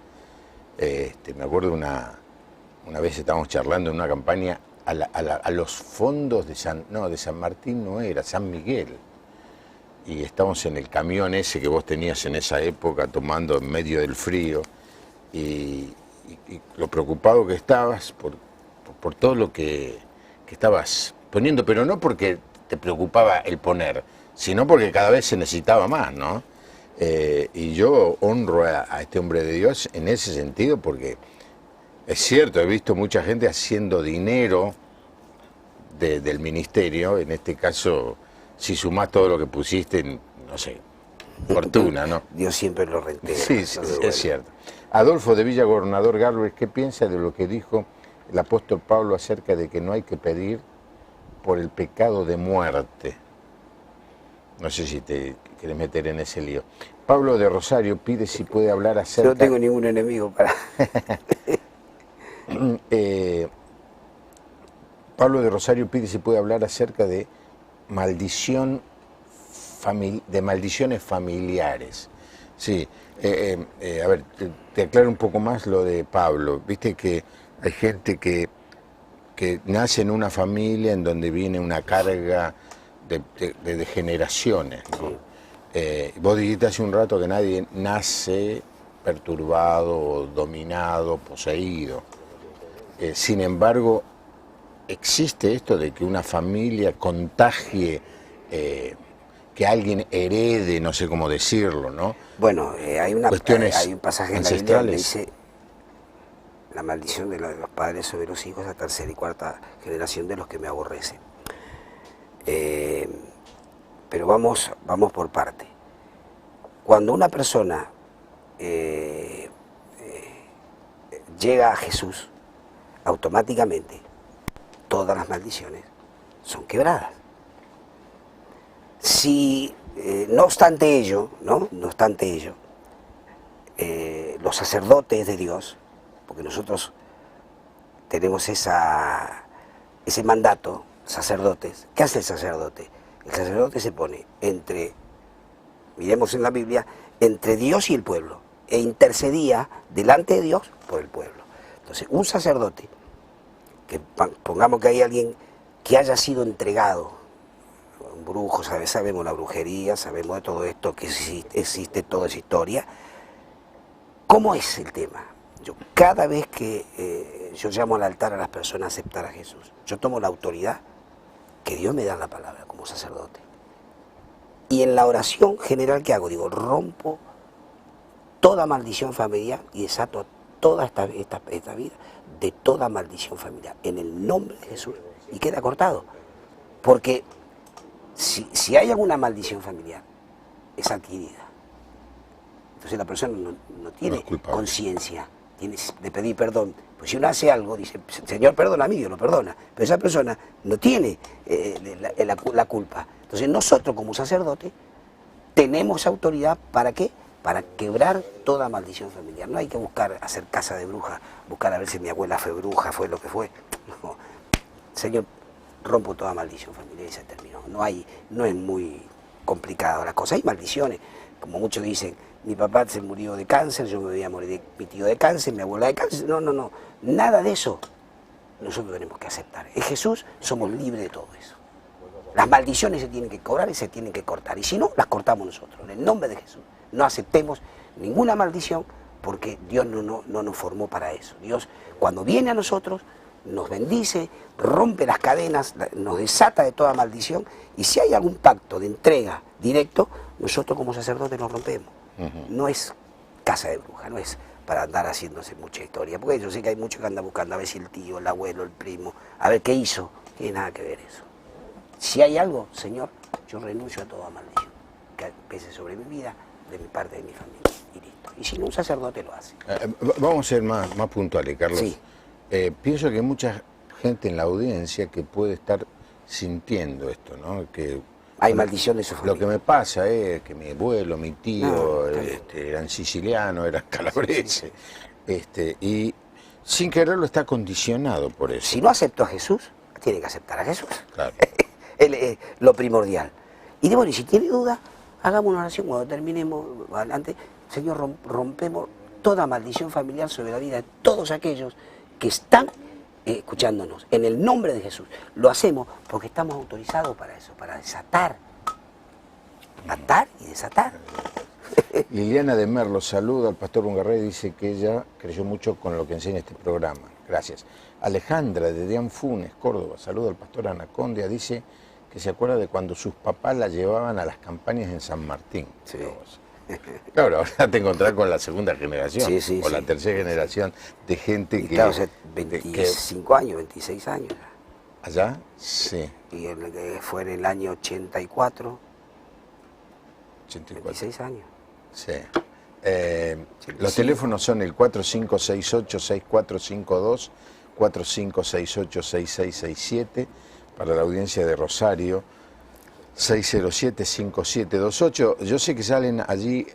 Me acuerdo una vez estábamos charlando en una campaña a los fondos de San Martín no era, San Miguel. Y estamos en el camión ese que vos tenías en esa época tomando en medio del frío y lo preocupado que estabas por todo lo que estabas poniendo, pero no porque te preocupaba el poner, sino porque cada vez se necesitaba más, ¿no? Y yo honro a este hombre de Dios en ese sentido, porque es cierto, he visto mucha gente haciendo dinero del ministerio, en este caso, si sumás todo lo que pusiste, no sé, fortuna, ¿no? Dios siempre lo reintegra. Sí, sí, es cierto. Adolfo de Villa Gobernador Galvez, ¿qué piensa de lo que dijo el apóstol Pablo acerca de que no hay que pedir por el pecado de muerte? No sé si te querés meter en ese lío. Pablo de Rosario pide si puede hablar acerca... No tengo ningún enemigo para... Pablo de Rosario pide si puede hablar acerca de maldiciones familiares. Sí, a ver, te aclaro un poco más lo de Pablo. Viste que hay gente que nace en una familia en donde viene una carga de generaciones, ¿no? Sí. Vos dijiste hace un rato que nadie nace perturbado, dominado, poseído. Sin embargo, existe esto de que una familia contagie, que alguien herede, no sé cómo decirlo, ¿no? Bueno, hay un pasaje en la Biblia donde dice la maldición de los padres sobre los hijos a tercera y cuarta generación de los que me aborrecen. Pero vamos por parte. Cuando una persona llega a Jesús, automáticamente todas las maldiciones son quebradas. Si, no obstante ello, los sacerdotes de Dios, porque nosotros tenemos ese mandato, sacerdotes, ¿qué hace el sacerdote? El sacerdote se pone miremos en la Biblia, entre Dios y el pueblo, e intercedía delante de Dios por el pueblo. Entonces, un sacerdote, que pongamos que hay alguien que haya sido entregado, un brujo, sabemos la brujería, sabemos de todo esto, que existe toda esa historia. ¿Cómo es el tema? Cada vez que yo llamo al altar a las personas a aceptar a Jesús, yo tomo la autoridad que Dios me da la palabra como sacerdote. Y en la oración general que hago, digo, rompo toda maldición familiar y desato toda esta vida de toda maldición familiar, en el nombre de Jesús, y queda cortado. Porque si hay alguna maldición familiar, es adquirida. Entonces la persona no tiene conciencia de pedir perdón. Pues si uno hace algo, dice, Señor, perdona a mí, Dios lo perdona. Pero esa persona no tiene la culpa. Entonces nosotros como sacerdotes tenemos autoridad, ¿para qué? Para quebrar toda maldición familiar. No hay que buscar hacer casa de bruja, buscar a ver si mi abuela fue bruja, fue lo que fue. No. Señor, rompo toda maldición familiar y se terminó. No es muy complicado la cosa. Hay maldiciones, como muchos dicen, mi papá se murió de cáncer, yo me voy a morir de mi tío de cáncer, mi abuela de cáncer. No. Nada de eso nosotros tenemos que aceptar. En Jesús somos libres de todo eso. Las maldiciones se tienen que cobrar y se tienen que cortar. Y si no, las cortamos nosotros. En el nombre de Jesús. No aceptemos ninguna maldición porque Dios no nos formó para eso. Dios, cuando viene a nosotros, nos bendice, rompe las cadenas, nos desata de toda maldición. Y si hay algún pacto de entrega directo, nosotros como sacerdotes lo rompemos. No es casa de bruja, no es para andar haciéndose mucha historia. Porque yo sé que hay muchos que andan buscando a ver si el tío, el abuelo, el primo, a ver qué hizo. No tiene nada que ver eso. Si hay algo, Señor, yo renuncio a toda maldición que pese sobre mi vida, de mi parte, de mi familia, y listo. Y si no, un sacerdote lo hace. Vamos a ser más puntuales, Carlos. Sí. Pienso que hay mucha gente en la audiencia que puede estar sintiendo esto, ¿no? Que hay maldición de su familia. Lo que me pasa es que mi abuelo, mi tío, eran sicilianos, eran calabreses, y sin quererlo está condicionado por eso. Si no aceptó a Jesús, tiene que aceptar a Jesús. Claro. Lo primordial. Y bueno, y si tiene duda, hagamos una oración cuando terminemos adelante. Señor, rompemos toda maldición familiar sobre la vida de todos aquellos que están escuchándonos. En el nombre de Jesús. Lo hacemos porque estamos autorizados para eso, para desatar. Atar y desatar. Liliana de Merlo saluda al pastor Ungarrey y dice que ella creyó mucho con lo que enseña este programa. Gracias. Alejandra de Deán Funes, Córdoba, saluda al pastor Anacondia, dice que se acuerda de cuando sus papás la llevaban a las campañas en San Martín. Sí. Claro, ahora te encontrás con la segunda generación, Sí, sí, o la sí. tercera generación de gente Y que... claro, o sea, 25 años, 26 años. ¿Allá? Sí. Y fue en el año 84, 84. 26 años. Sí. Los teléfonos son el 4568-6452, 4568-6667, para la audiencia de Rosario, 607-5728. Yo sé que salen allí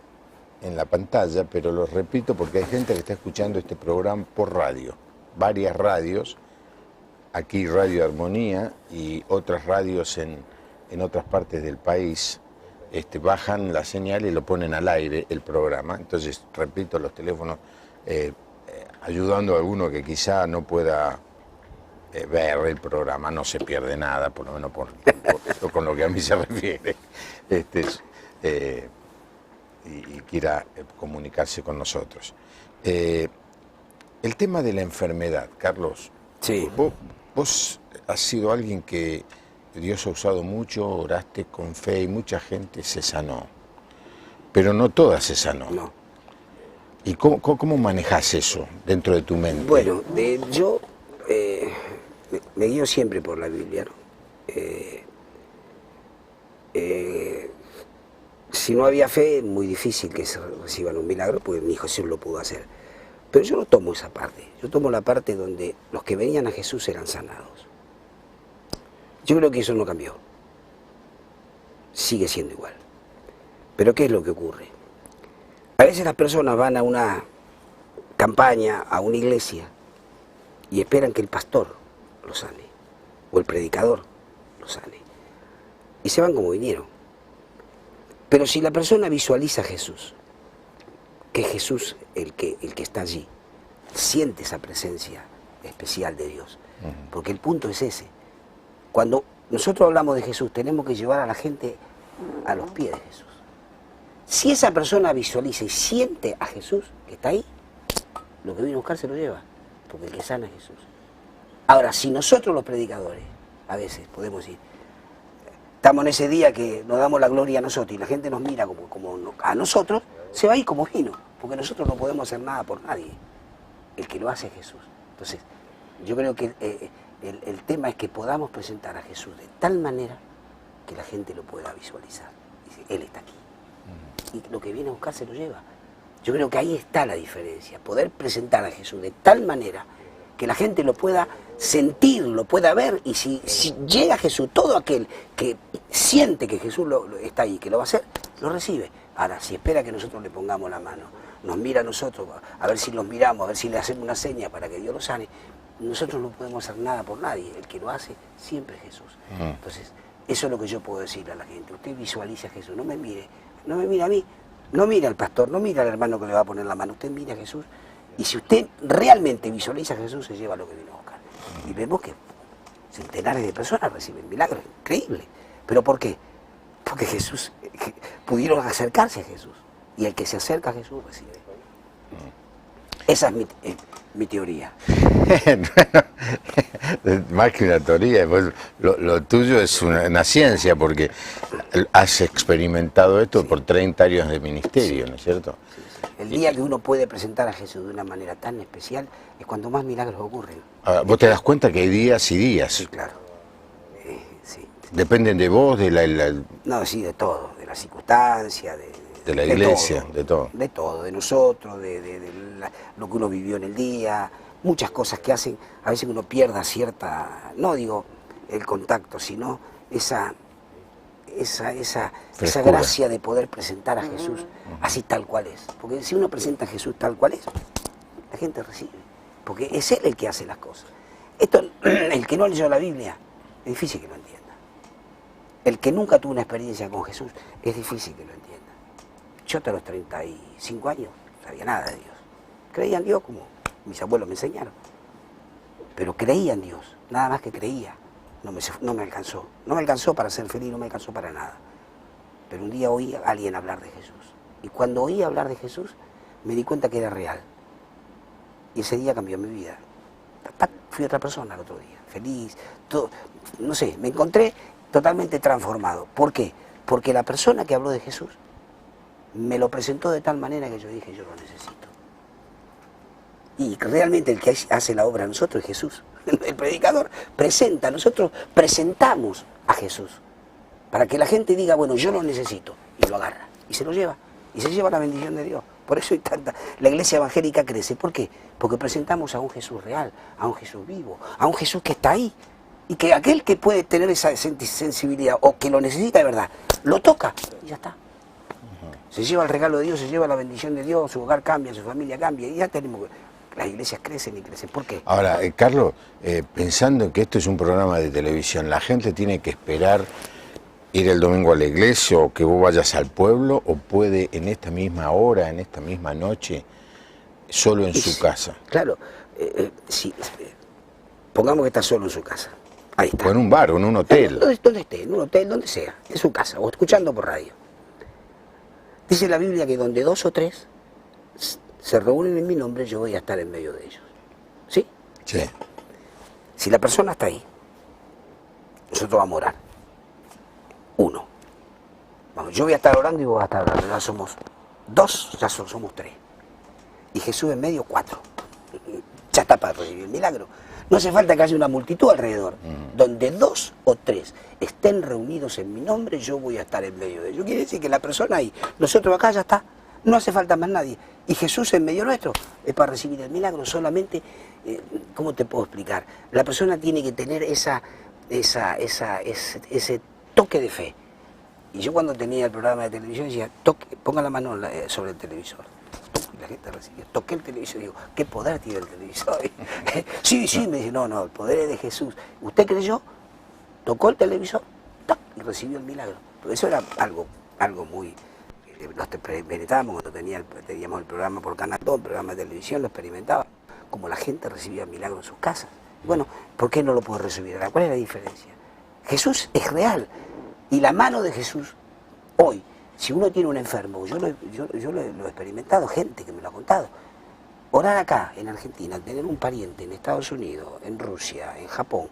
en la pantalla, pero los repito porque hay gente que está escuchando este programa por radio, varias radios, aquí Radio Armonía y otras radios en otras partes del país. Bajan la señal y lo ponen al aire el programa. Entonces, repito, los teléfonos, ayudando a alguno que quizá no pueda ver el programa, no se pierde nada, por lo menos con lo que a mí se refiere, y quiera comunicarse con nosotros. El tema de la enfermedad, Carlos, Sí. vos has sido alguien que Dios ha usado mucho, oraste con fe y mucha gente se sanó, pero no toda se sanó. No. ¿Y cómo manejás eso dentro de tu mente? Bueno, yo me guío siempre por la Biblia, ¿no? Si no había fe, es muy difícil que se reciban un milagro, porque mi Jesús lo pudo hacer. Pero yo no tomo esa parte, yo tomo la parte donde los que venían a Jesús eran sanados. Yo creo que eso no cambió, sigue siendo igual. Pero ¿qué es lo que ocurre? A veces las personas van a una campaña, a una iglesia, y esperan que el pastor lo sane, o el predicador lo sane, y se van como vinieron. Pero si la persona visualiza a Jesús, que es Jesús el que está allí, siente esa presencia especial de Dios, porque el punto es ese. Cuando nosotros hablamos de Jesús, tenemos que llevar a la gente a los pies de Jesús. Si esa persona visualiza y siente a Jesús que está ahí, lo que vino a buscar se lo lleva, porque el que sana es Jesús. Ahora, si nosotros los predicadores, a veces podemos decir, estamos en ese día que nos damos la gloria a nosotros y la gente nos mira como a nosotros, se va a ir como vino, porque nosotros no podemos hacer nada por nadie. El que lo hace es Jesús. Entonces, yo creo que el tema es que podamos presentar a Jesús de tal manera que la gente lo pueda visualizar. Dice, Él está aquí. Y lo que viene a buscar se lo lleva. Yo creo que ahí está la diferencia, poder presentar a Jesús de tal manera que la gente lo pueda sentir, lo pueda ver, y si llega Jesús, todo aquel que siente que Jesús está ahí, que lo va a hacer, lo recibe. Ahora, si espera que nosotros le pongamos la mano, nos mira a nosotros, a ver si los miramos, a ver si le hacemos una seña para que Dios lo sane, nosotros no podemos hacer nada por nadie, el que lo hace siempre es Jesús. Entonces, eso es lo que yo puedo decirle a la gente, usted visualice a Jesús, no me mire a mí, no mire al pastor, no mire al hermano que le va a poner la mano, usted mire a Jesús, y si usted realmente visualiza a Jesús, se lleva lo que vino a buscar. Y vemos que centenares de personas reciben milagros, increíble. ¿Pero por qué? Porque Jesús, pudieron acercarse a Jesús, y el que se acerca a Jesús recibe. Esa es mi teoría. Bueno, más que una teoría, pues, lo tuyo es una ciencia, porque has experimentado esto por 30 años de ministerio, ¿no es cierto? Sí, sí. El día que uno puede presentar a Jesús de una manera tan especial es cuando más milagros ocurren. Ahora, vos te das cuenta que hay días y días. Sí, claro. Sí. Dependen de vos, No, sí, de todo, de las circunstancias, de la iglesia, de todo. De todo, de nosotros, lo que uno vivió en el día, muchas cosas que hacen, a veces uno pierda cierta, no digo el contacto, sino esa gracia de poder presentar a Jesús así tal cual es. Porque si uno presenta a Jesús tal cual es, la gente recibe, porque es Él el que hace las cosas. Esto, el que no leyó la Biblia, es difícil que lo entienda. El que nunca tuvo una experiencia con Jesús, es difícil que lo entienda. Yo hasta los 35 años no sabía nada de Dios. Creía en Dios como mis abuelos me enseñaron. Pero creía en Dios, nada más que creía. No me alcanzó. No me alcanzó para ser feliz, no me alcanzó para nada. Pero un día oí a alguien hablar de Jesús. Y cuando oí hablar de Jesús, me di cuenta que era real. Y ese día cambió mi vida. Fui otra persona el otro día, feliz, todo. No sé, me encontré totalmente transformado. ¿Por qué? Porque la persona que habló de Jesús me lo presentó de tal manera que yo dije, yo lo necesito. Y realmente el que hace la obra a nosotros es Jesús. El predicador presenta, nosotros presentamos a Jesús. Para que la gente diga, bueno, yo lo necesito. Y lo agarra. Y se lo lleva. Y se lleva la bendición de Dios. Por eso hay tanta... La iglesia evangélica crece. ¿Por qué? Porque presentamos a un Jesús real, a un Jesús vivo, a un Jesús que está ahí. Y que aquel que puede tener esa sensibilidad o que lo necesita de verdad, lo toca y ya está. Se lleva el regalo de Dios, se lleva la bendición de Dios, su hogar cambia, su familia cambia. Y ya tenemos... Las iglesias crecen y crecen. ¿Por qué? Ahora, Carlos, pensando que esto es un programa de televisión, ¿la gente tiene que esperar ir el domingo a la iglesia o que vos vayas al pueblo, o puede en esta misma hora, en esta misma noche, solo en su casa? Claro, sí, pongamos que está solo en su casa. Ahí está. O en un bar, o en un hotel. Donde esté, en un hotel, donde sea, en su casa, o escuchando por radio. Dice la Biblia que donde 2 o 3 se reúnen en mi nombre, yo voy a estar en medio de ellos. ¿Sí? Sí. Si la persona está ahí, nosotros vamos a orar. 1. Vamos, yo voy a estar orando y vos vas a estar orando. Ya somos 2, ya somos 3. Y Jesús en medio, 4. Ya está para recibir el milagro. No hace falta que haya una multitud alrededor. Donde 2 o 3 estén reunidos en mi nombre, yo voy a estar en medio de ellos. Quiere decir que la persona ahí, nosotros acá ya está. No hace falta más nadie. Y Jesús en medio nuestro es para recibir el milagro. Solamente, ¿cómo te puedo explicar? La persona tiene que tener ese toque de fe. Y yo cuando tenía el programa de televisión decía, ponga la mano sobre el televisor. Y la gente recibía, toqué el televisor y digo, ¿qué poder tiene el televisor? Sí, me dice, no, el poder es de Jesús. ¿Usted creyó? Tocó el televisor, ¡tac! Y recibió el milagro. Pero eso era algo muy... Lo experimentábamos cuando teníamos el programa por Canal 2, el programa de televisión, lo experimentaba. Como la gente recibía el milagro en sus casas. Bueno, ¿por qué no lo puedo recibir ahora? ¿Cuál es la diferencia? Jesús es real. Y la mano de Jesús, hoy, si uno tiene un enfermo, yo lo he experimentado, gente que me lo ha contado. Orar acá, en Argentina, tener un pariente en Estados Unidos, en Rusia, en Japón,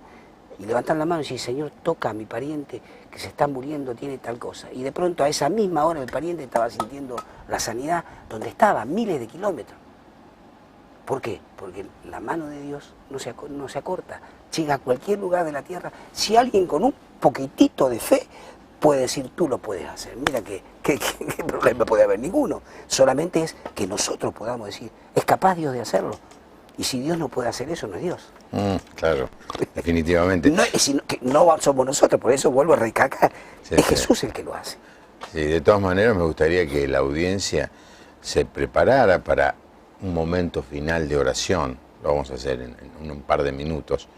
y levantar la mano y decir, Señor, toca a mi pariente que se está muriendo, tiene tal cosa. Y de pronto a esa misma hora el pariente estaba sintiendo la sanidad donde estaba, miles de kilómetros. ¿Por qué? Porque la mano de Dios no se acorta, llega a cualquier lugar de la tierra. Si alguien con un poquitito de fe puede decir, tú lo puedes hacer, mira ¿qué problema puede haber? Ninguno. Solamente es que nosotros podamos decir, es capaz Dios de hacerlo. Y si Dios no puede hacer eso, no es Dios. Claro, definitivamente. No somos nosotros, por eso vuelvo a recalcar, Sí, es Jesús el que lo hace. Sí, de todas maneras me gustaría que la audiencia se preparara para un momento final de oración. Lo vamos a hacer en un par de minutos.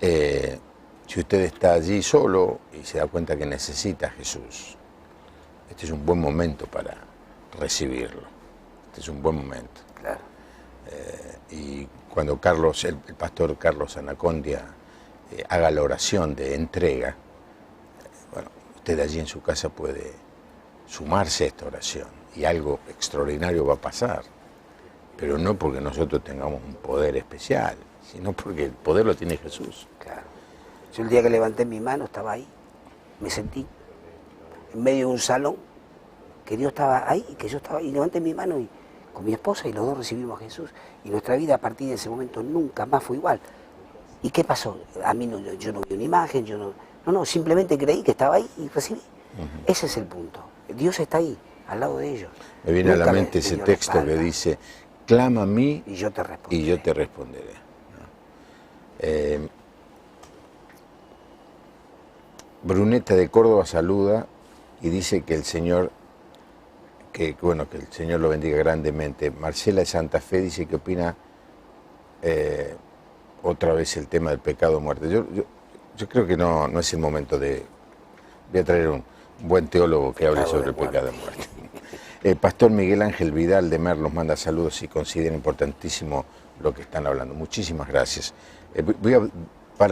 Si usted está allí solo y se da cuenta que necesita a Jesús, este es un buen momento para recibirlo. Este es un buen momento. Claro. Y cuando el pastor Carlos Anacondia haga la oración de entrega, bueno, usted allí en su casa puede sumarse a esta oración y algo extraordinario va a pasar, pero no porque nosotros tengamos un poder especial, sino porque el poder lo tiene Jesús. Claro. Yo el día que levanté mi mano estaba ahí, me sentí en medio de un salón, que Dios estaba ahí, que yo estaba ahí, y levanté mi mano y con mi esposa y los dos recibimos a Jesús. Y nuestra vida a partir de ese momento nunca más fue igual. ¿Y qué pasó? A mí yo no vi una imagen, no, simplemente creí que estaba ahí y recibí. Ese es el punto. Dios está ahí, al lado de ellos. Me viene a la mente ese texto que dice, clama a mí y yo te responderé. Bruneta de Córdoba saluda y dice que el Señor, que el Señor lo bendiga grandemente. Marcela de Santa Fe dice que opina otra vez el tema del pecado o muerte. Yo creo que no es el momento de... Voy a traer un buen teólogo que hable sobre el pecado y muerte. Pastor Miguel Ángel Vidal de Merlos manda saludos y considera importantísimo lo que están hablando. Muchísimas gracias.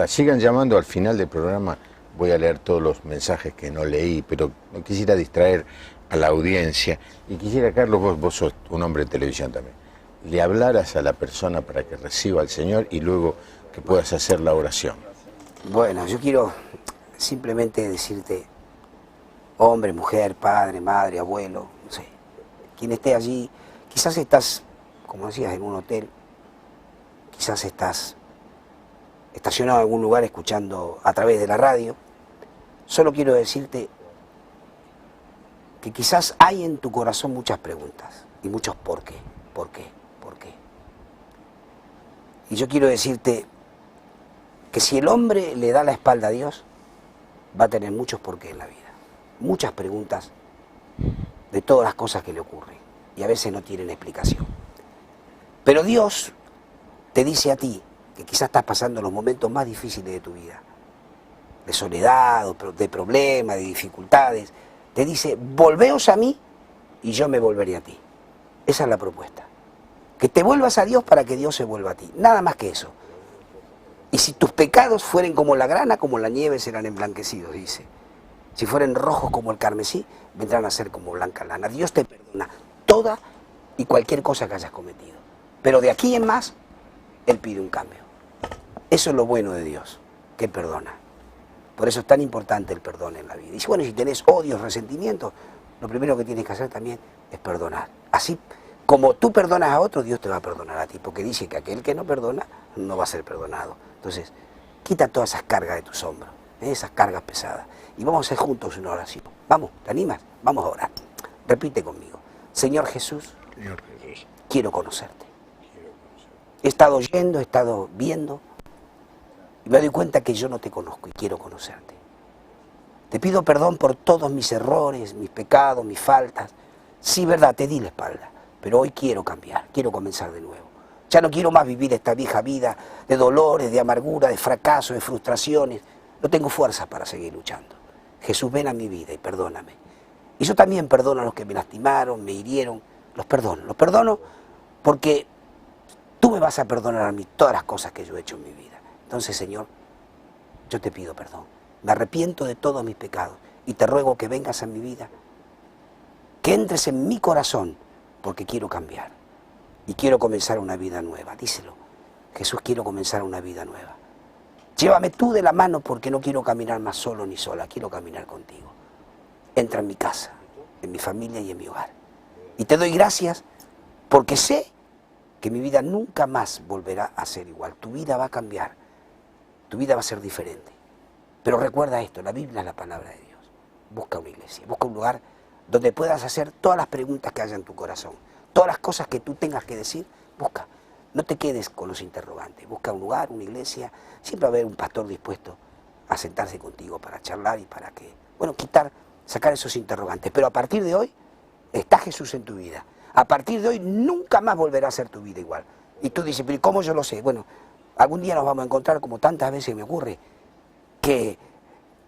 Sigan llamando al final del programa. Voy a leer todos los mensajes que no leí, pero no quisiera distraer a la audiencia. Y quisiera, Carlos, vos sos un hombre de televisión también, le hablaras a la persona para que reciba al Señor y luego que puedas hacer la oración. Bueno, yo quiero simplemente decirte, hombre, mujer, padre, madre, abuelo, no sé, quien esté allí, quizás estás, como decías, en un hotel, quizás estás estacionado en algún lugar escuchando a través de la radio. Solo quiero decirte que quizás hay en tu corazón muchas preguntas y muchos por qué, por qué, por qué. Y yo quiero decirte que si el hombre le da la espalda a Dios, va a tener muchos por qué en la vida. Muchas preguntas de todas las cosas que le ocurren y a veces no tienen explicación. Pero Dios te dice a ti, que quizás estás pasando los momentos más difíciles de tu vida, de soledad, de problemas, de dificultades, te dice, volveos a mí y yo me volveré a ti. Esa es la propuesta. Que te vuelvas a Dios para que Dios se vuelva a ti. Nada más que eso. Y si tus pecados fueren como la grana, como la nieve serán emblanquecidos, dice. Si fueren rojos como el carmesí, vendrán a ser como blanca lana. Dios te perdona toda y cualquier cosa que hayas cometido. Pero de aquí en más, Él pide un cambio. Eso es lo bueno de Dios, que Él perdona. Por eso es tan importante el perdón en la vida. Y bueno, si tenés odios, resentimientos, lo primero que tienes que hacer también es perdonar. Así como tú perdonas a otro, Dios te va a perdonar a ti, porque dice que aquel que no perdona no va a ser perdonado. Entonces, quita todas esas cargas de tus hombros, esas cargas pesadas, y vamos a hacer juntos una oración. Vamos, ¿te animas? Vamos a orar. Repite conmigo. Señor Jesús, quiero conocerte. He estado yendo, he estado viendo, y me doy cuenta que yo no te conozco y quiero conocerte. Te pido perdón por todos mis errores, mis pecados, mis faltas. Sí, verdad, te di la espalda, pero hoy quiero cambiar, quiero comenzar de nuevo. Ya no quiero más vivir esta vieja vida de dolores, de amargura, de fracaso, de frustraciones. No tengo fuerzas para seguir luchando. Jesús, ven a mi vida y perdóname. Y yo también perdono a los que me lastimaron, me hirieron. Los perdono porque tú me vas a perdonar a mí todas las cosas que yo he hecho en mi vida. Entonces, Señor, yo te pido perdón. Me arrepiento de todos mis pecados y te ruego que vengas a mi vida, que entres en mi corazón, porque quiero cambiar y quiero comenzar una vida nueva. Díselo. Jesús, quiero comenzar una vida nueva. Llévame tú de la mano porque no quiero caminar más solo ni sola, quiero caminar contigo. Entra en mi casa, en mi familia y en mi hogar. Y te doy gracias porque sé que mi vida nunca más volverá a ser igual. Tu vida va a cambiar, tu vida va a ser diferente. Pero recuerda esto, la Biblia es la palabra de Dios. Busca una iglesia, busca un lugar donde puedas hacer todas las preguntas que haya en tu corazón. Todas las cosas que tú tengas que decir, busca. No te quedes con los interrogantes. Busca un lugar, una iglesia. Siempre va a haber un pastor dispuesto a sentarse contigo para charlar y para que, bueno, sacar esos interrogantes. Pero a partir de hoy, está Jesús en tu vida. A partir de hoy, nunca más volverá a ser tu vida igual. Y tú dices, pero ¿cómo yo lo sé? Bueno, algún día nos vamos a encontrar, como tantas veces me ocurre, que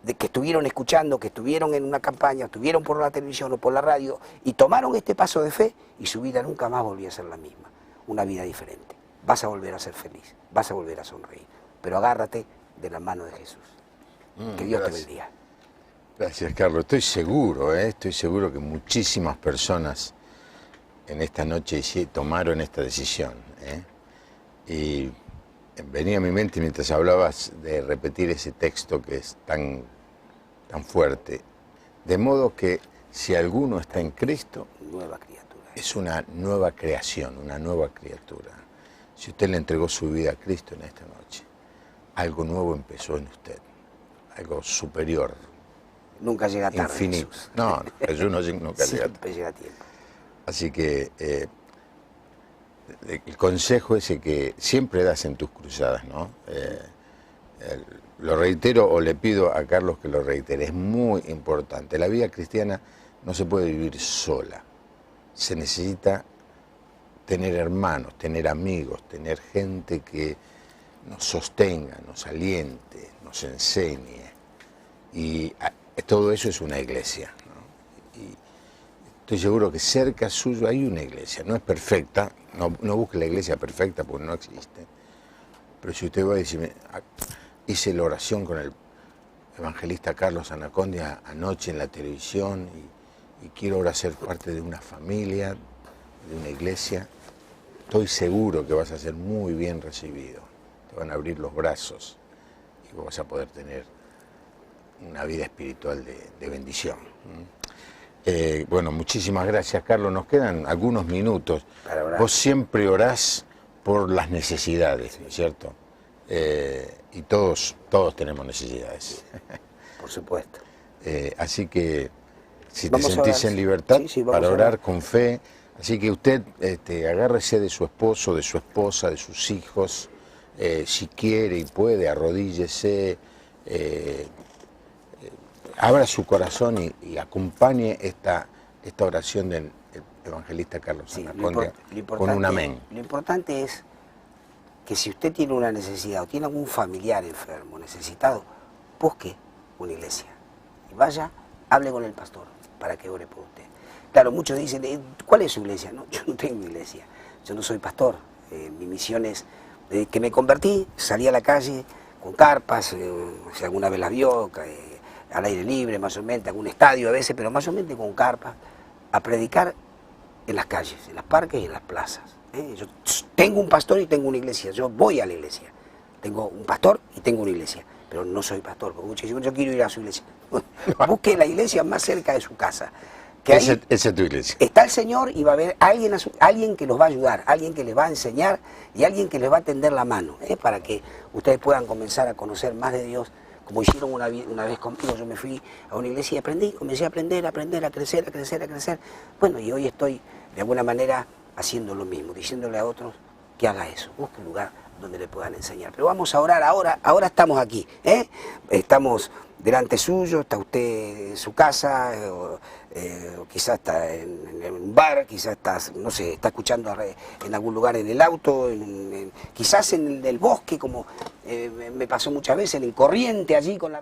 estuvieron escuchando, que estuvieron en una campaña, estuvieron por la televisión o por la radio y tomaron este paso de fe y su vida nunca más volvió a ser la misma, una vida diferente. Vas a volver a ser feliz, vas a volver a sonreír, pero agárrate de la mano de Jesús. Que Dios te bendiga. Gracias, Carlos. Estoy seguro que muchísimas personas en esta noche tomaron esta decisión. Y venía a mi mente mientras hablabas de repetir ese texto que es tan fuerte. De modo que si alguno está en Cristo, Nueva criatura. Es una nueva creación, una nueva criatura. Si usted le entregó su vida a Cristo en esta noche, algo nuevo empezó en usted, algo superior. Nunca llega tarde, infinito. Jesús. No, Jesús nunca llega tarde. Siempre llega a tiempo. Así que el consejo ese que siempre das en tus cruzadas, ¿no? Lo reitero o le pido a Carlos que lo reitere, es muy importante. La vida cristiana no se puede vivir sola. Se necesita tener hermanos, tener amigos, tener gente que nos sostenga, nos aliente, nos enseñe. Y todo eso es una iglesia, ¿no? Y estoy seguro que cerca suyo hay una iglesia. No es perfecta, no busque la iglesia perfecta porque no existe. Pero si usted va a decirme, hice la oración con el evangelista Carlos Anacondia anoche en la televisión y quiero ahora ser parte de una familia, de una iglesia, estoy seguro que vas a ser muy bien recibido. Te van a abrir los brazos y vas a poder tener una vida espiritual de bendición. Bueno, muchísimas gracias, Carlos. Nos quedan algunos minutos. Vos siempre orás por las necesidades, ¿no es cierto? Y todos tenemos necesidades. Por supuesto. Así que si te Vamos a sentís orar. en libertad Sí, para vamos a orar con fe, así que usted agárrese de su esposo, de su esposa, de sus hijos, si quiere y puede, arrodíllese, abra su corazón y acompañe esta oración del evangelista Carlos Anacondia con un amén. Lo importante es que si usted tiene una necesidad o tiene algún familiar enfermo, necesitado, busque una iglesia y vaya, hable con el pastor para que ore por usted. Claro, muchos dicen, ¿cuál es su iglesia? No, yo no tengo iglesia, yo no soy pastor. Mi misión es, desde que me convertí, salí a la calle con carpas, si alguna vez las vio, al aire libre, más o menos, algún estadio a veces, pero más o menos con carpas, a predicar en las calles, en los parques y en las plazas. Yo tengo un pastor y tengo una iglesia, yo voy a la iglesia. Tengo un pastor y tengo una iglesia, pero no soy pastor, porque muchos dicen, yo quiero ir a su iglesia. Busque la iglesia más cerca de su casa. Que esa es tu iglesia. Está el Señor y va a haber alguien que los va a ayudar, alguien que les va a enseñar y alguien que les va a tender la mano, para que ustedes puedan comenzar a conocer más de Dios, como hicieron una vez conmigo. Yo me fui a una iglesia y aprendí, comencé a aprender, a crecer, a crecer, a crecer. Bueno, y hoy estoy de alguna manera haciendo lo mismo, diciéndole a otros que haga eso, busque un lugar donde le puedan enseñar. Pero vamos a orar ahora estamos aquí, estamos delante suyo, está usted en su casa, o quizás está en un bar, quizás está, no sé, está escuchando en algún lugar en el auto, quizás en el bosque, como me pasó muchas veces, en Corriente allí con la...